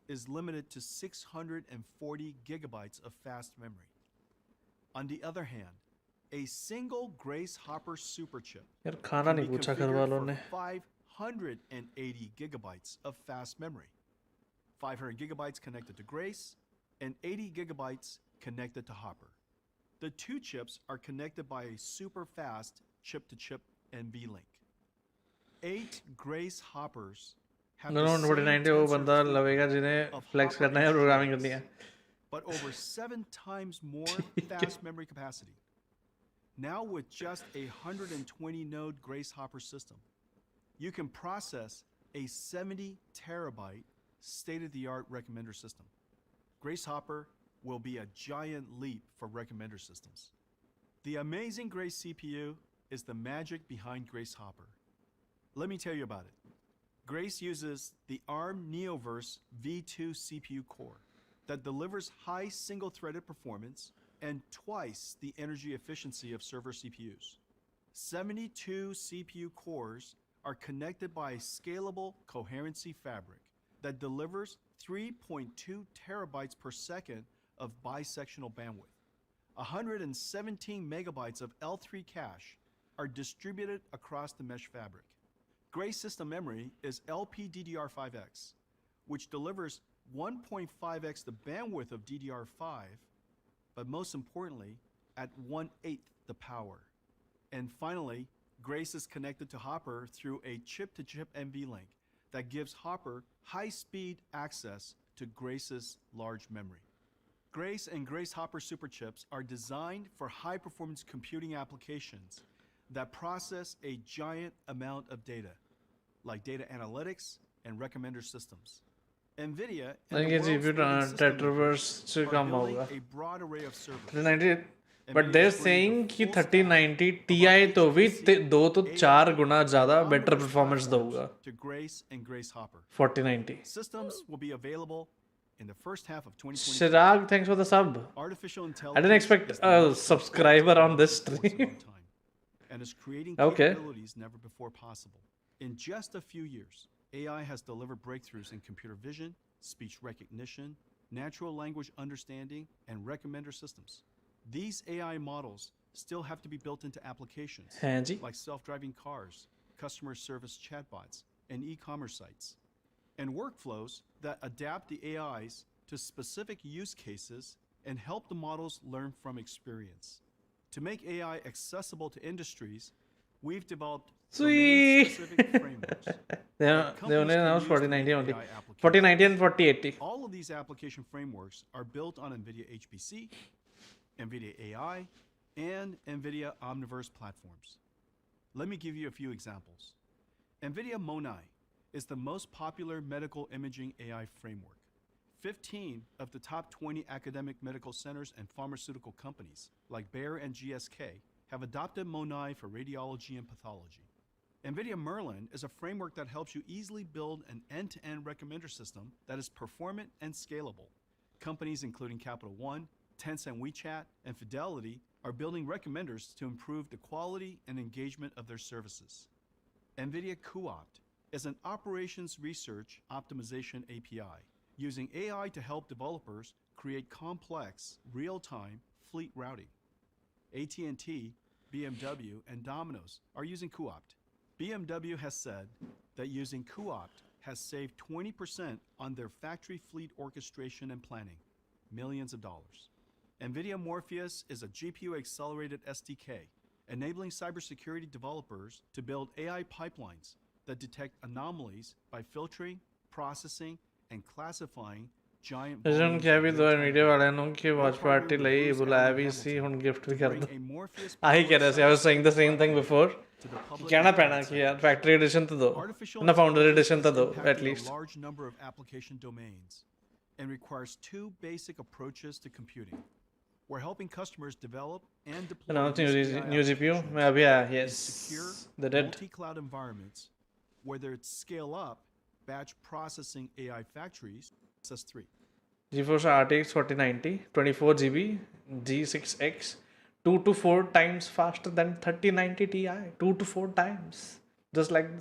is limited to 640 gigabytes of fast memory. On the other hand, a single Grace Hopper superchip यार खाना नहीं पूछा घर वालों ने. 580 gigabytes of fast memory. 500 gigabytes connected to Grace and 80 gigabytes connected to Hopper. The two chips are connected by a super fast chip-to-chip NVLink. 8 Grace Hoppers have the same 49 वो बंदा tensor लगेगा fleet जिन्हें of flex Hopper करना है, programming HGX, करनी है. but over 7 times more fast memory capacity. Now with just a 120 node Grace Hopper system, you can process a 70 terabyte state-of-the-art recommender system. Grace Hopper will be a giant leap for recommender systems. The amazing Grace CPU is the magic behind Grace Hopper. Let me tell you about it. Grace uses the ARM Neoverse V2 CPU core that delivers high single-threaded performance and twice the energy efficiency of server CPUs. 72 CPU cores are connected by a scalable coherency fabric that delivers 3.2 terabytes per second of bisectional bandwidth. 117 megabytes of L3 cache are distributed across the mesh fabric. Grace system memory is LPDDR5X, which delivers 1.5x the bandwidth of DDR5, but most importantly, at 1/8 the power. And finally, Grace is connected to Hopper through a chip-to-chip NVLink that gives Hopper high-speed access to Grace's large memory. Grace and Grace Hopper superchips are designed for high-performance computing applications that process a giant amount of data, like data analytics and recommender systems. Nvidia and the world's leading system makers are building a broad array of servers. 3090 but they're saying कि 3090 Ti तो भी 2 to 4 गुना ज़्यादा better performance दूंगा to Grace and Grace Hopper. 4090. Systems will be available in the first half of 2020. Chirag, thanks for the sub. Artificial intelligence I didn't expect a subscriber on this stream. And is creating Okay. capabilities never before possible. In just a few years, AI has delivered breakthroughs in computer vision, speech recognition, natural language understanding, and recommender systems. These AI models still have to be built into applications like self-driving cars, customer service chatbots, and e-commerce sites, and workflows that adapt the AIs to specific use cases and help the models learn from experience. To make AI accessible to industries, we've developed domain-specific frameworks. They only announced 4090 only. 4090 and 4080. All of these application frameworks are built on Nvidia HPC, Nvidia AI, and Nvidia Omniverse platforms. Let me give you a few examples. Nvidia MONAI is the most popular medical imaging AI framework. 15 of the top 20 academic medical centers and pharmaceutical companies, like Bayer and GSK, have adopted MONAI for radiology and pathology. Nvidia Merlin is a framework that helps you easily build an end-to-end recommender system that is performant and scalable. Companies including Capital One, Tencent WeChat, and Fidelity are building recommenders to improve the quality and engagement of their services. Nvidia CUOPT is an operations research optimization API using AI to help developers create complex, real-time fleet routing. AT&T, BMW, and Domino's are using CUOPT. BMW has said that using CUOPT has saved 20% on their factory fleet orchestration and planning, millions of dollars. Nvidia Morpheus is a GPU-accelerated SDK, enabling cybersecurity developers to build AI pipelines that detect anomalies by filtering, processing, and classifying giant volumes क्या of भी दो real-time video data. वाले नु की watch We're party partnering with ਲਈ Bruce बुलाया Allen भी सी Hamilton ਹੁਣ गिफ्ट भी to कर bring दो a Morpheus आही कह रहे थे I was saying the same thing before to the public कहना and पैना private कि यार sectors. फैक्ट्री एडिशन तो दो Artificial ना फाउंडर intelligence एडिशन तो is दो impacting at least a large number of application domains and requires two basic approaches to computing. We're helping customers develop and deploy announced these new AI new GPU applications मैं अभी आया in yes secure they did multi-cloud environments, whether it's scale-up batch processing AI factories, SS3. Geforce Rtx 4090 24 GB G6X 2 to 4 times faster than 3090 Ti 2 to 4 times just like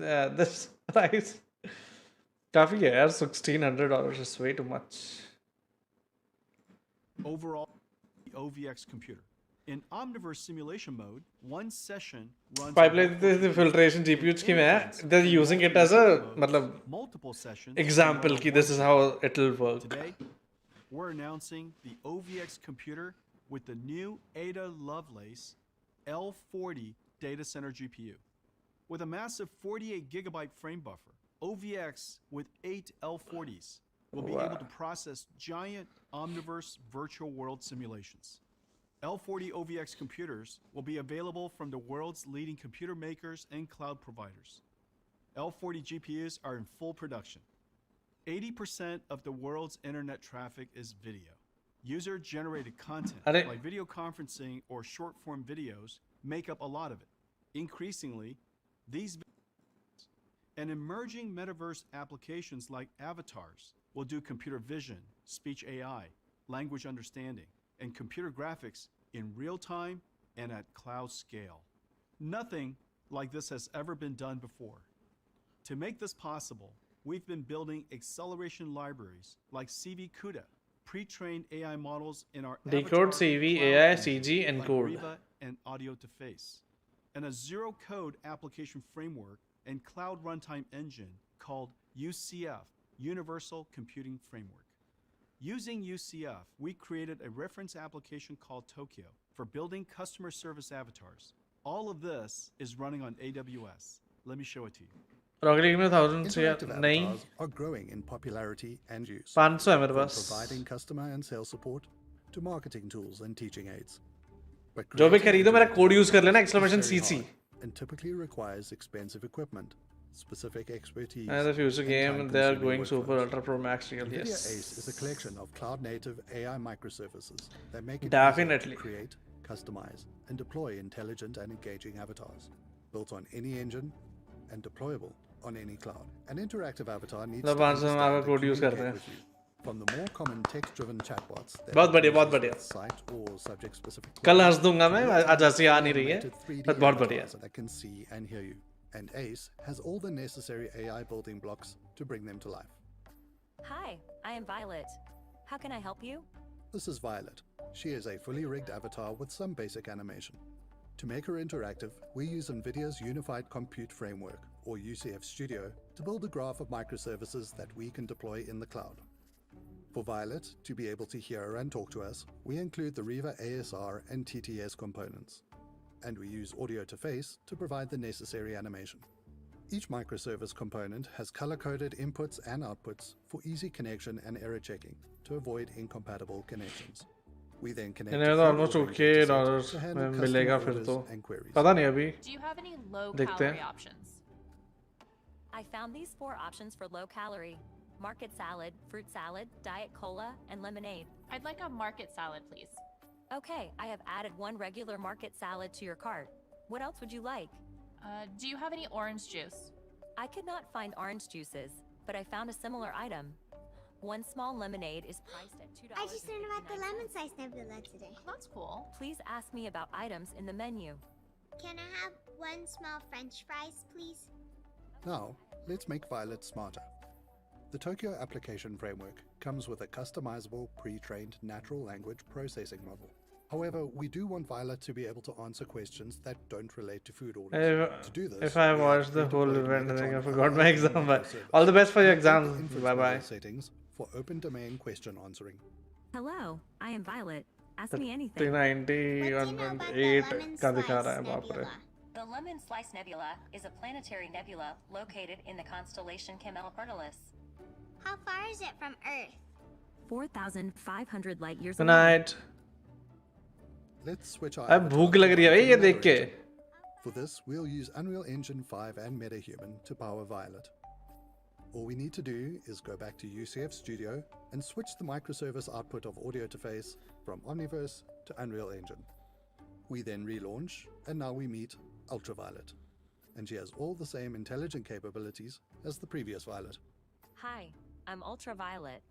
this price काफी है यार $1,600 is way too much Overall, the OVX computer. In Omniverse simulation mode, one session runs pipeline the filtration GPU scheme है they're using it as a मतलब multiple sessions example कि this is how it'll work. Today, we're announcing the OVX computer with the new Ada Lovelace L40 data center GPU. With a massive 48 gigabyte frame buffer, OVX with 8 L40s will be able to process giant Omniverse virtual world simulations. L40 OVX computers will be available from the world's leading computer makers and cloud providers. L40 GPUs are in full production. 80% of the world's internet traffic is video. User-generated content like video conferencing or short-form videos make up a lot of it. Increasingly, these and emerging metaverse applications like avatars will do computer vision, speech AI, language understanding, and computer graphics in real time and at cloud scale. Nothing like this has ever been done before. To make this possible, we've been building acceleration libraries like CV CUDA, pre-trained AI models in our Decode CV, cloud AI, engine CG, and like code. Riva and audio to face, and a zero-code application framework and cloud runtime engine called UCF, Universal Computing Framework. Using UCF, we created a reference application called Tokyo for building customer service avatars. All of this is running on AWS. Let me show it to you. Rocket league में 1000 से Interactive नहीं avatars are growing in popularity and use. 500 है मेरे From pass providing customer and sales support to marketing tools and teaching aids. But जो भी creating खरीदो मेरा interactive code use कर लेना avatars is exclamation very CC hard and typically requires expensive equipment, specific expertise, and the future game they are time-consuming going super workflows. ultra pro max real Nvidia yes Ace is a collection of cloud-native AI microservices that make it Definitely. easy to create, customize, and deploy intelligent and engaging avatars, built on any engine and deployable on any cloud. An interactive avatar needs The to ones हम understand आगे and code use करते communicate हैं। with you. From the more common text-driven chatbots that बहुत बढ़िया, बहुत interface बढ़िया। with site or subject-specific कल queries, हंस दूंगा मैं to आज हंसी आ नहीं रही है animated 3D पर बहुत बढ़िया avatars that can see and hear you. And Ace has all the necessary AI building blocks to bring them to life. Hi, I am Violet. How can I help you? This is Violet. She is a fully rigged avatar with some basic animation. To make her interactive, we use Nvidia's Unified Compute Framework, or UCF Studio, to build a graph of microservices that we can deploy in the cloud. For Violet to be able to hear and talk to us, we include the Riva ASR and TTS components. And we use audio to face to provide the necessary animation. Each microservice component has color-coded inputs and outputs for easy connection and error checking to avoid incompatible connections. We then connect इन्हें तो almost okay dollars में मिलेगा फिर तो पता नहीं अभी Do you have any low देखते calorie हैं options? I found these 4 options for low calorie: market salad, fruit salad, diet cola, and lemonade. I'd like a market salad, please. Okay, I have added 1 regular market salad to your cart. What else would you like? Do you have any orange juice? I could not find orange juices, but I found a similar item. 1 small lemonade is priced at $2. I just learned about the lemon slice nebula today. That's cool. Please ask me about items in the menu. Can I have 1 small french fries, please? Now, let's make Violet smarter. The Tokyo Application Framework comes with a customizable, pre-trained natural language processing model. However, we do want Violet to be able to answer questions that don't relate to food orders. To do this, if I we watched the have whole integrated event I think I Megaton forgot my AI exam but service. all the best for your We have exam inference bye bye model settings for open domain question answering. Hello, I am Violet. Ask me anything. 390 1.8 का दिखा रहा है बाप रे The Lemon Slice Nebula is a planetary nebula located in the constellation Camelopardalis. How far is it from Earth? 4,500 light years good away. night Let's switch our अब भूख लग रही है भाई ये देख के For this, we'll use Unreal Engine 5 and MetaHuman to power Violet. All we need to do is go back to UCF Studio and switch the microservice output of audio to face from Omniverse to Unreal Engine. We then relaunch, and now we meet Ultraviolet. And she has all the same intelligent capabilities as the previous Violet. Hi, I'm Ultraviolet.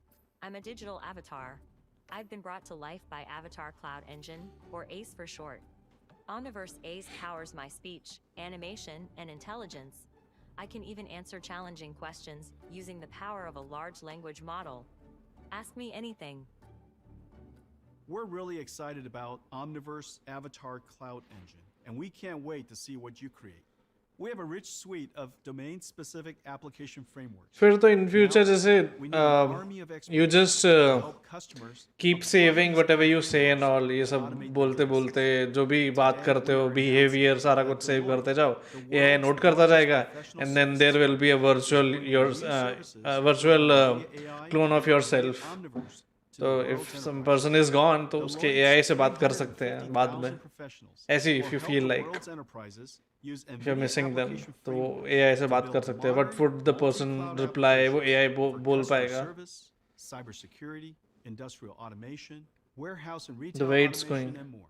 I'm a digital avatar. I've been brought to life by Avatar Cloud Engine, or ACE for short. Omniverse ACE powers my speech, animation, and intelligence. I can even answer challenging questions using the power of a large language model. Ask me anything. We're really excited about Omniverse Avatar Cloud Engine, and we can't wait to see what you create. We have a rich suite of domain-specific application frameworks. फिर तो in future जैसे We need an army of experts you just to help customers keep saving whatever you say and all ये सब बोलते बोलते जो भी बात करते हो behavior सारा कुछ save करते जाओ ये note करता जाएगा and then there will be a virtual clone of yourself. So if some person is gone तो उसके AI से बात कर सकते हैं बाद में ऐसे if you feel like if you're missing them तो वो AI से बात कर सकते हैं what would the person reply वो AI बोल पाएगा cybersecurity, industrial automation, warehouse and The retail way it's automation, going. and more.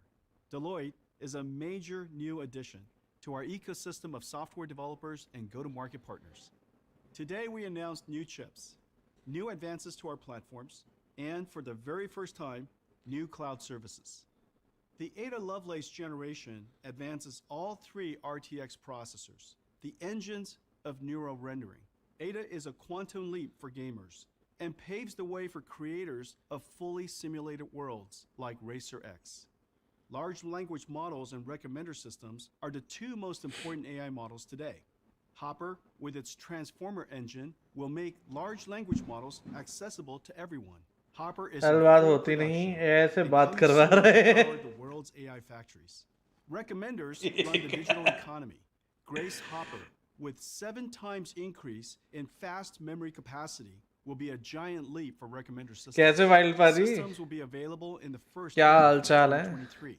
Deloitte is a major new addition to our ecosystem of software developers and go-to-market partners. Today we announced new chips, new advances to our platforms, and for the very first time, new cloud services. The Ada Lovelace generation advances all 3 RTX processors, the engines of Neuro rendering. Ada is a quantum leap for gamers and paves the way for creators of fully simulated worlds like Racerx. Large language models and recommender systems are the 2 most important AI models today. Hopper, with its transformer engine, will make large language models accessible to everyone. Hopper is कल in बात full होती नहीं production ऐसे and बात coming करवा soon to रहे हैं power the world's AI factories. Recommenders run the digital economy. Grace Hopper, with 7 times increase in fast memory capacity, will be a giant leap for recommender systems. कैसे wild पाजी Systems will be available in the first क्या half hall of चाल है 2023.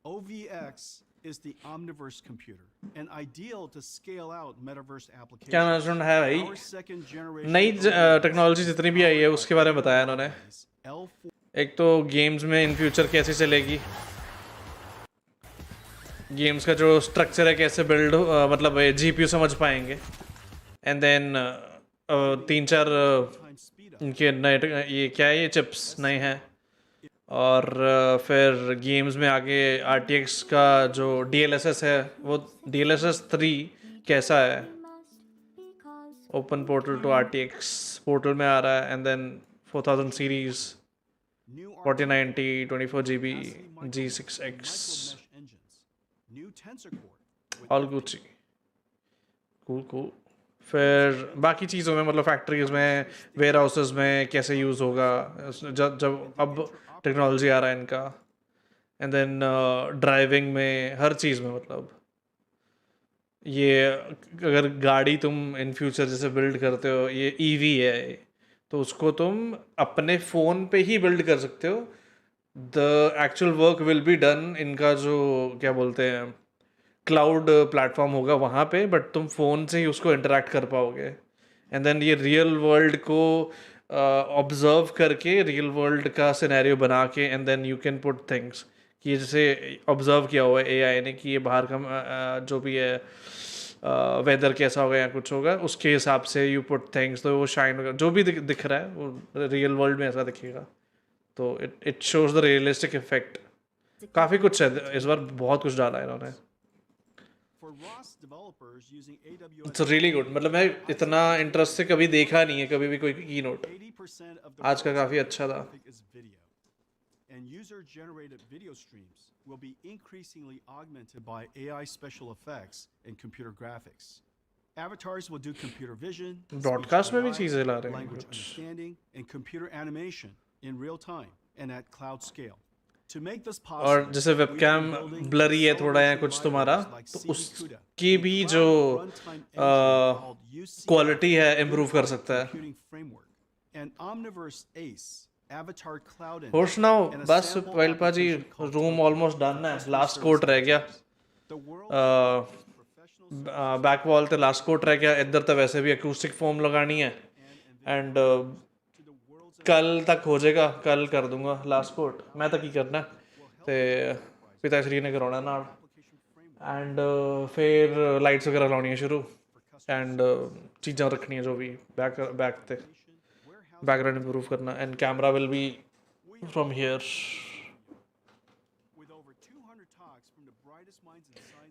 OVX is the Omniverse computer, and ideal to scale out metaverse applications. क्या management है भाई Our second generation नई OVX technology is जितनी भी आई है powered उसके by बारे में बताया इन्होंने L4 एक तो गेम्स में इन फ्यूचर कैसे चलेगी गेम्स का जो स्ट्रक्चर है कैसे बिल्ड मतलब जीपीयू समझ पाएंगे एंड देन 3-4 इनके नए ये क्या है ये चिप्स नए हैं और फिर गेम्स में आगे RTX का जो DLSS है वो DLSS 3 कैसा है open portal to RTX portal में आ रहा है and then 4000 series 4090 24GB G6X all Gucci cool फिर बाकी चीज़ों में मतलब फैक्ट्रीज में वेयर हाउसेस में कैसे यूज़ होगा जब अब टेक्नोलॉजी आ रहा है इनका एंड देन ड्राइविंग में हर चीज़ में मतलब ये अगर गाड़ी तुम इन फ्यूचर जैसे बिल्ड करते हो ये EV है तो उसको तुम अपने फ़ोन पे ही बिल्ड कर सकते हो the actual work will be done इनका जो क्या बोलते हैं क्लाउड प्लेटफॉर्म होगा वहाँ पे बट तुम फ़ोन से ही उसको इंटरेक्ट कर पाओगे एंड देन ये रियल वर्ल्ड को ऑब्जर्व करके रियल वर्ल्ड का सिनेरियो बना के and then you can put things कि ये जैसे ऑब्जर्व किया हुआ है AI ने कि ये बाहर का जो भी है वेदर कैसा होगा या कुछ होगा उसके हिसाब से यू पुट थिंग्स तो वो शाइन होगा जो भी दिख रहा है वो रियल वर्ल्ड में ऐसा दिखेगा तो it shows the realistic effect काफ़ी कुछ है इस बार बहुत कुछ डाला है इन्होंने इट्स रियली गुड मतलब मैं इतना इंटरेस्ट से कभी देखा नहीं है कभी भी कोई कीनोट आज का काफ़ी अच्छा था and user-generated video streams will be increasingly augmented by AI special effects and computer graphics. Avatars will do computer vision, broadcast में भी चीज़ें ला रहे हैं language understanding, and computer animation in real time and at cloud scale. To make this possible, और जैसे webcam blurry है थोड़ा या कुछ तुम्हारा तो उसकी भी जो क्वालिटी है इम्प्रूव कर सकता है and Omniverse Ace Avatar Cloud और सुनाओ बस वेलपा जी रूम ऑलमोस्ट डन है लास्ट कोट रह गया बैक वॉल ते लास्ट कोट रह गया इधर तो वैसे भी अकूस्टिक फोम लगानी है एंड कल तक हो जाएगा कल कर दूंगा लास्ट कोट मैं तक ही करना ते पिता श्री ने कराना नाल एंड फिर लाइट्स वगैरह लानी है शुरू एंड चीज़ां रखनी है जो भी बैक ते बैकग्राउंड इंप्रूव करना and camera will be from here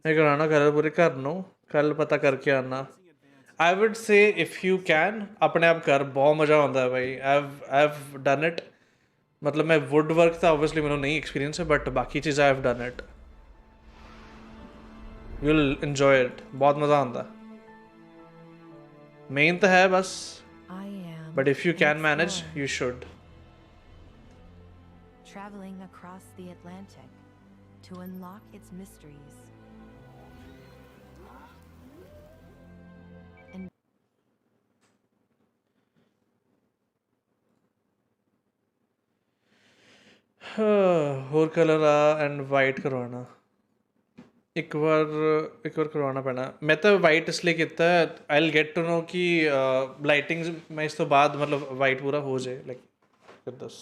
मैं कराना कल पूरे कर नो कल पता करके आना I would say if you can अपने आप कर बहुत मज़ा आता है भाई आई हैव डन इट मतलब मैं वुड वर्क था ऑब्वियसली मैंने नहीं एक्सपीरियंस है बट बाकी चीज़ I have done it you will enjoy it बहुत मज़ा आता मेन तो है बस but if you can manage you should traveling across the Atlantic to unlock its mysteries. ਹੋਰ कलर आ एंड वाइट करवाना एक बार करवाना पैना मैं तो वाइट इसलिए किया I will get to know कि लाइटिंग मैं इस तो बाद मतलब वाइट पूरा हो जाए like this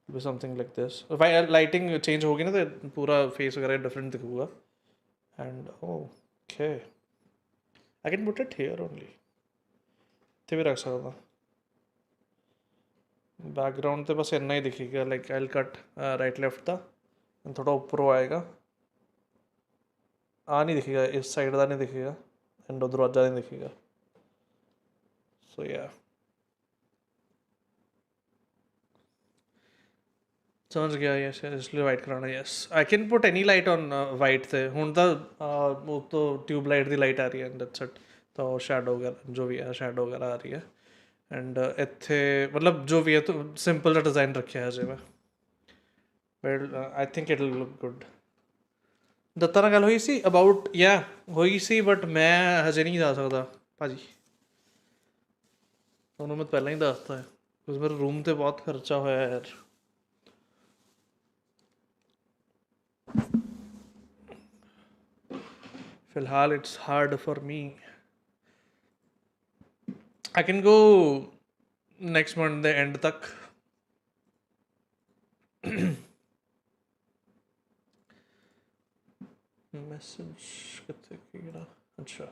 something like this lighting change होगी ना तो पूरा फेस वगैरह डिफरेंट दिखूगा and okay I can put it here only इतने भी रख सकता बैकग्राउंड तो बस इतना ही दिखेगा like I will cut right left था थोड़ा ऊपर आएगा नहीं दिखेगा इस साइड का नहीं दिखेगा एंड दरवाजा नहीं दिखेगा सो या समझ गया यस इसलिए वाइट कराना yes I can put any light on white थे हुण तो ट्यूब लाइट की लाइट आ रही है दैट्स इट तो शैडो वगैरह जो भी है शैडो वगैरह आ रही है एंड इत्थे मतलब जो भी है तो सिंपल सा डिज़ाइन रखे है अजे मैं but I think it will look good Datta नाल गल हुई सी अबाउट या हुई सी बट मैं हजे नहीं जा सकता भाजी उन्होंने मैं पहले ही दसता है क्योंकि मेरे रूम ते बहुत खर्चा होया यार फिलहाल it's hard for me I can go next month the end तक मैसेज कितने कीड़ा अच्छा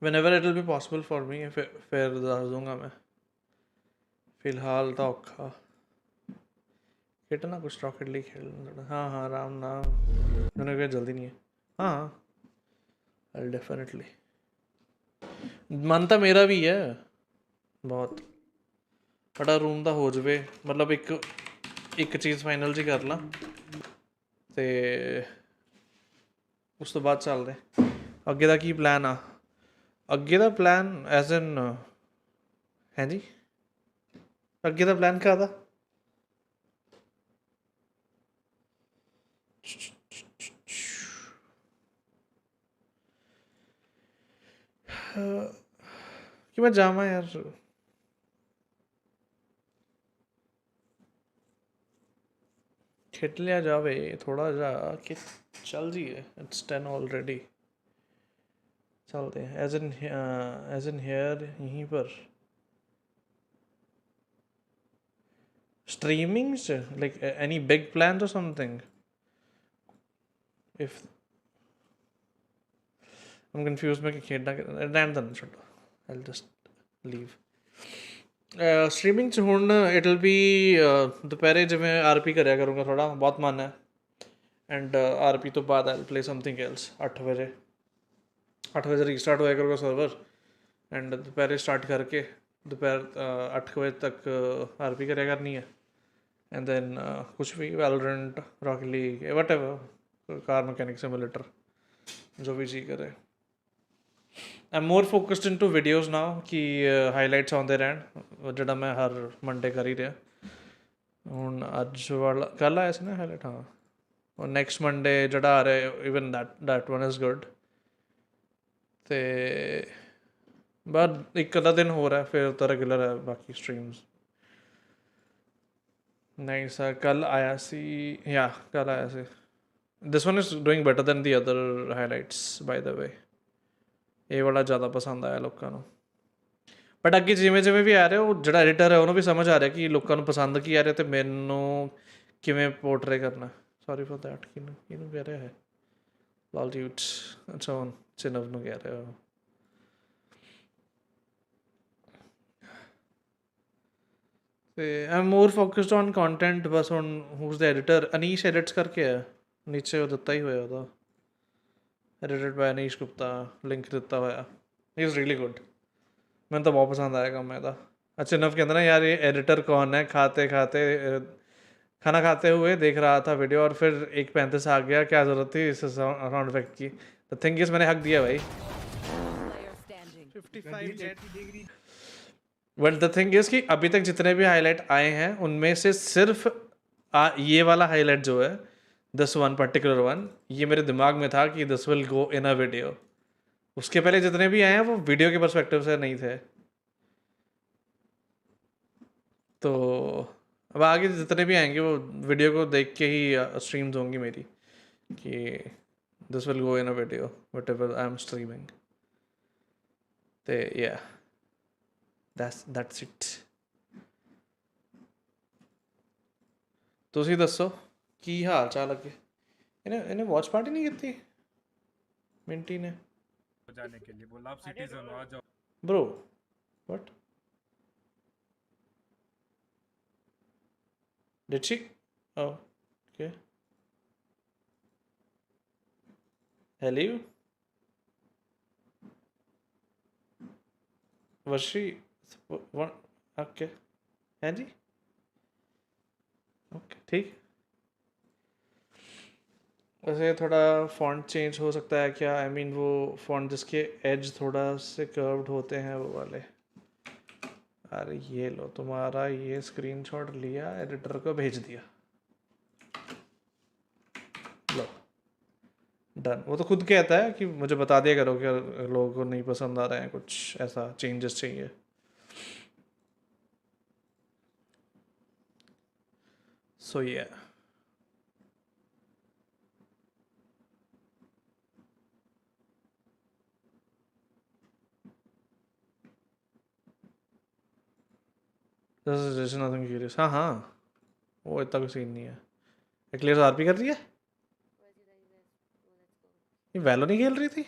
whenever it will be possible for me फिर दस दूंगा मैं फिलहाल तो औखा खेलना कुछ रॉकेट लीग खेलना हाँ हाँ आराम ना मैंने कोई जल्दी नहीं है हाँ I'll definitely मन तो मेरा भी है बहुत बड़ा रूम ਦਾ ਹੋ ਜਵੇ मतलब एक चीज़ फाइनल जी कर ला ਤੇ ਉਸ ਤੋਂ ਬਾਅਦ ਚੱਲਦੇ ਅੱਗੇ ਦਾ ਕੀ ਪਲਾਨ ਆ ਅੱਗੇ ਦਾ ਪਲਾਨ ਐਜ਼ ਇਨ ਹੈ ਜੀ ਅੱਗੇ ਦਾ ਪਲਾਨ ਕਾਹਦਾ कि मैं जावा यार खेट लिया जावे थोड़ा जा कि चल जी है इट्स 10 ऑलरेडी चलते हैं एज इन हेयर यहीं पर streaming like any big plan और समथिंग इफ I'm confused मैं खेलना रहने देना छोड़ो I'll just leave स्ट्रीमिंग च हुण इट विल बी दोपहरे जिवें आरपी करिया करूँगा थोड़ा बहुत मन है एंड आरपी तो बाद आई प्ले समथिंग एल्स 8 बजे रीस्टार्ट होया करूँगा सर्वर एंड दोपहरे स्टार्ट करके दोपहर 8 बजे तक आरपी करिया करनी है एंड देन कुछ भी Valorant rocket league whatever car mechanic simulator जो भी जी करे आई am more focused into videos now कि हाईलाइट्स आउंदे रहन जिहड़ा मैं हर मंडे कर ही रहा हुण अज वाला कल आया सी ना हाईलाइट हाँ और नेक्स्ट मंडे जिहड़ा आ रहा है even that one is good ते बाद एक अद्धा दिन हो रहा है फिर तो रेगुलर है बाकी स्ट्रीम्स नहीं सर कल आया सी या कल आया see this one is doing better than the other highlights by the way ये वाला ज़्यादा पसंद आया लोगों को बट अगे जिमें जिमें भी आ रहे हो जो एडिटर है उन्होंने भी समझ आ रहा है कि लोगों को पसंद की आ रहा है तो मैनू किमें पोर्ट्रे करना सॉरी फॉर दैट कि कह रहा है लाल यूट अच्छा हूँ चिनव न कह रहे हो I am more focused on content बस हुण who's the editor Anish edits करके है नीचे वो दिता ही होया ਉਹਦਾ edited by Anish Gupta link दिता होया ही इज़ रियली गुड मैंने तो बहुत पसंद आया काम मेरा अच्छा नव कहते ना यार ये एडिटर कौन है खाना खाते हुए देख रहा था वीडियो और फिर एक 35 आ गया क्या ज़रूरत थी इस साउंड इफेक्ट की द थिंग इज़ मैंने हक दिया भाई 55 बट द थिंग इज़ कि अभी तक जितने भी हाईलाइट आए हैं उनमें से सिर्फ ये वाला हाईलाइट जो है दिस वन पर्टिकुलर वन ये मेरे दिमाग में था कि this will go in a video उसके पहले जितने भी आए हैं वो वीडियो के पर्सपेक्टिव से नहीं थे तो अब आगे जितने भी आएंगे वो वीडियो को देख के ही स्ट्रीम्स होंगी मेरी कि this will go in a video what ever I am streaming तो या दैट्स इट तुसी दसो की हाल चाल अगे इन्हें वॉच पार्टी नहीं की मिंटी ने जाने के लिए बोला आप सिटीजन आ जाओ bro what did she okay hello was she okay हैं जी ओके ठीक वैसे थोड़ा फॉन्ट चेंज हो सकता है क्या? आई मीन वो फॉन्ट जिसके एज थोड़ा से कर्व्ड होते हैं वो वाले। अरे ये लो, तुम्हारा ये स्क्रीनशॉट लिया, एडिटर को भेज दिया, लो डन। वो तो खुद कहता है कि मुझे बता दिया करो कि लोगों को नहीं पसंद आ रहे हैं, कुछ ऐसा चेंजेस चाहिए। सो ये जैसे नथिंग क्यूरियस। हाँ हाँ, वो इतना कोई सीन नहीं है। एक्लेयर्स आरपी कर रही है? ये वैलो नहीं खेल रही थी?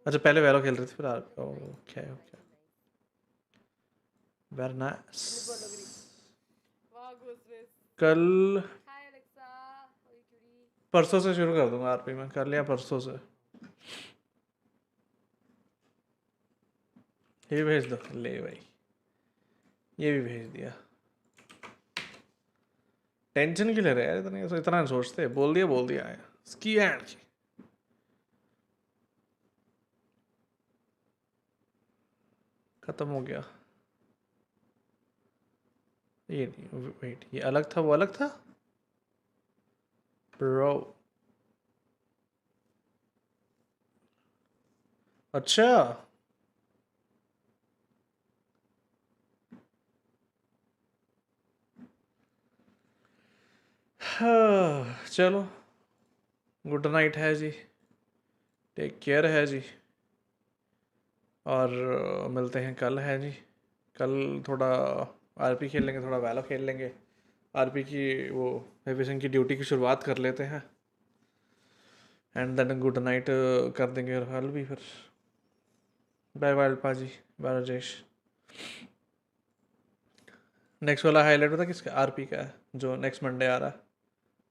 अच्छा पहले वैलो खेल रही थी फिर RP. Okay okay, very nice. कल परसों से शुरू कर दूंगा आरपी में, कर लिया परसों से। ये भी भेज दो, ले भाई ये भी भेज दिया। टेंशन क्यों ले रहे यार इतना, इतना नहीं सोचते। बोल दिया है इसकी एंड की। खत्म हो गया ये नहीं, वेट ये अलग था, वो अलग था ब्रो। अच्छा हाँ, चलो गुड नाइट है जी, टेक केयर है जी, और मिलते हैं कल है जी। कल थोड़ा आरपी खेल लेंगे, थोड़ा वैलो खेल लेंगे। आरपी की वो एविएशन की ड्यूटी की शुरुआत कर लेते हैं, एंड देन गुड नाइट कर देंगे कल भी फिर। बाय बाय अल्पा जी, बाय राजेश। नेक्स्ट वाला हाईलाइट पता किसका? आरपी का है, जो नेक्स्ट मंडे आ रहा है।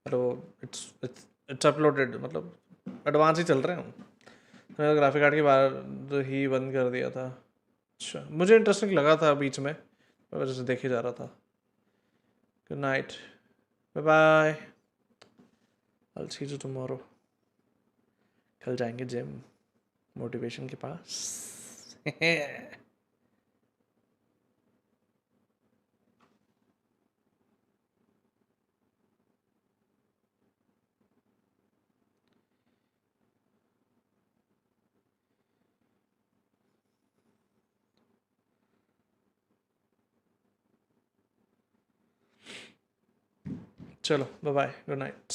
और वो इट्स अपलोडेड, मतलब एडवांस ही चल रहे हैं हम। मैंने ग्राफिक कार्ड के बाद ही बंद कर दिया था। अच्छा मुझे इंटरेस्टिंग लगा था बीच में, वजह से देखे जा रहा था। Good night, bye bye, I see you tomorrow. कल जाएंगे जिम मोटिवेशन के पास। चलो बाय बाय, गुड नाइट।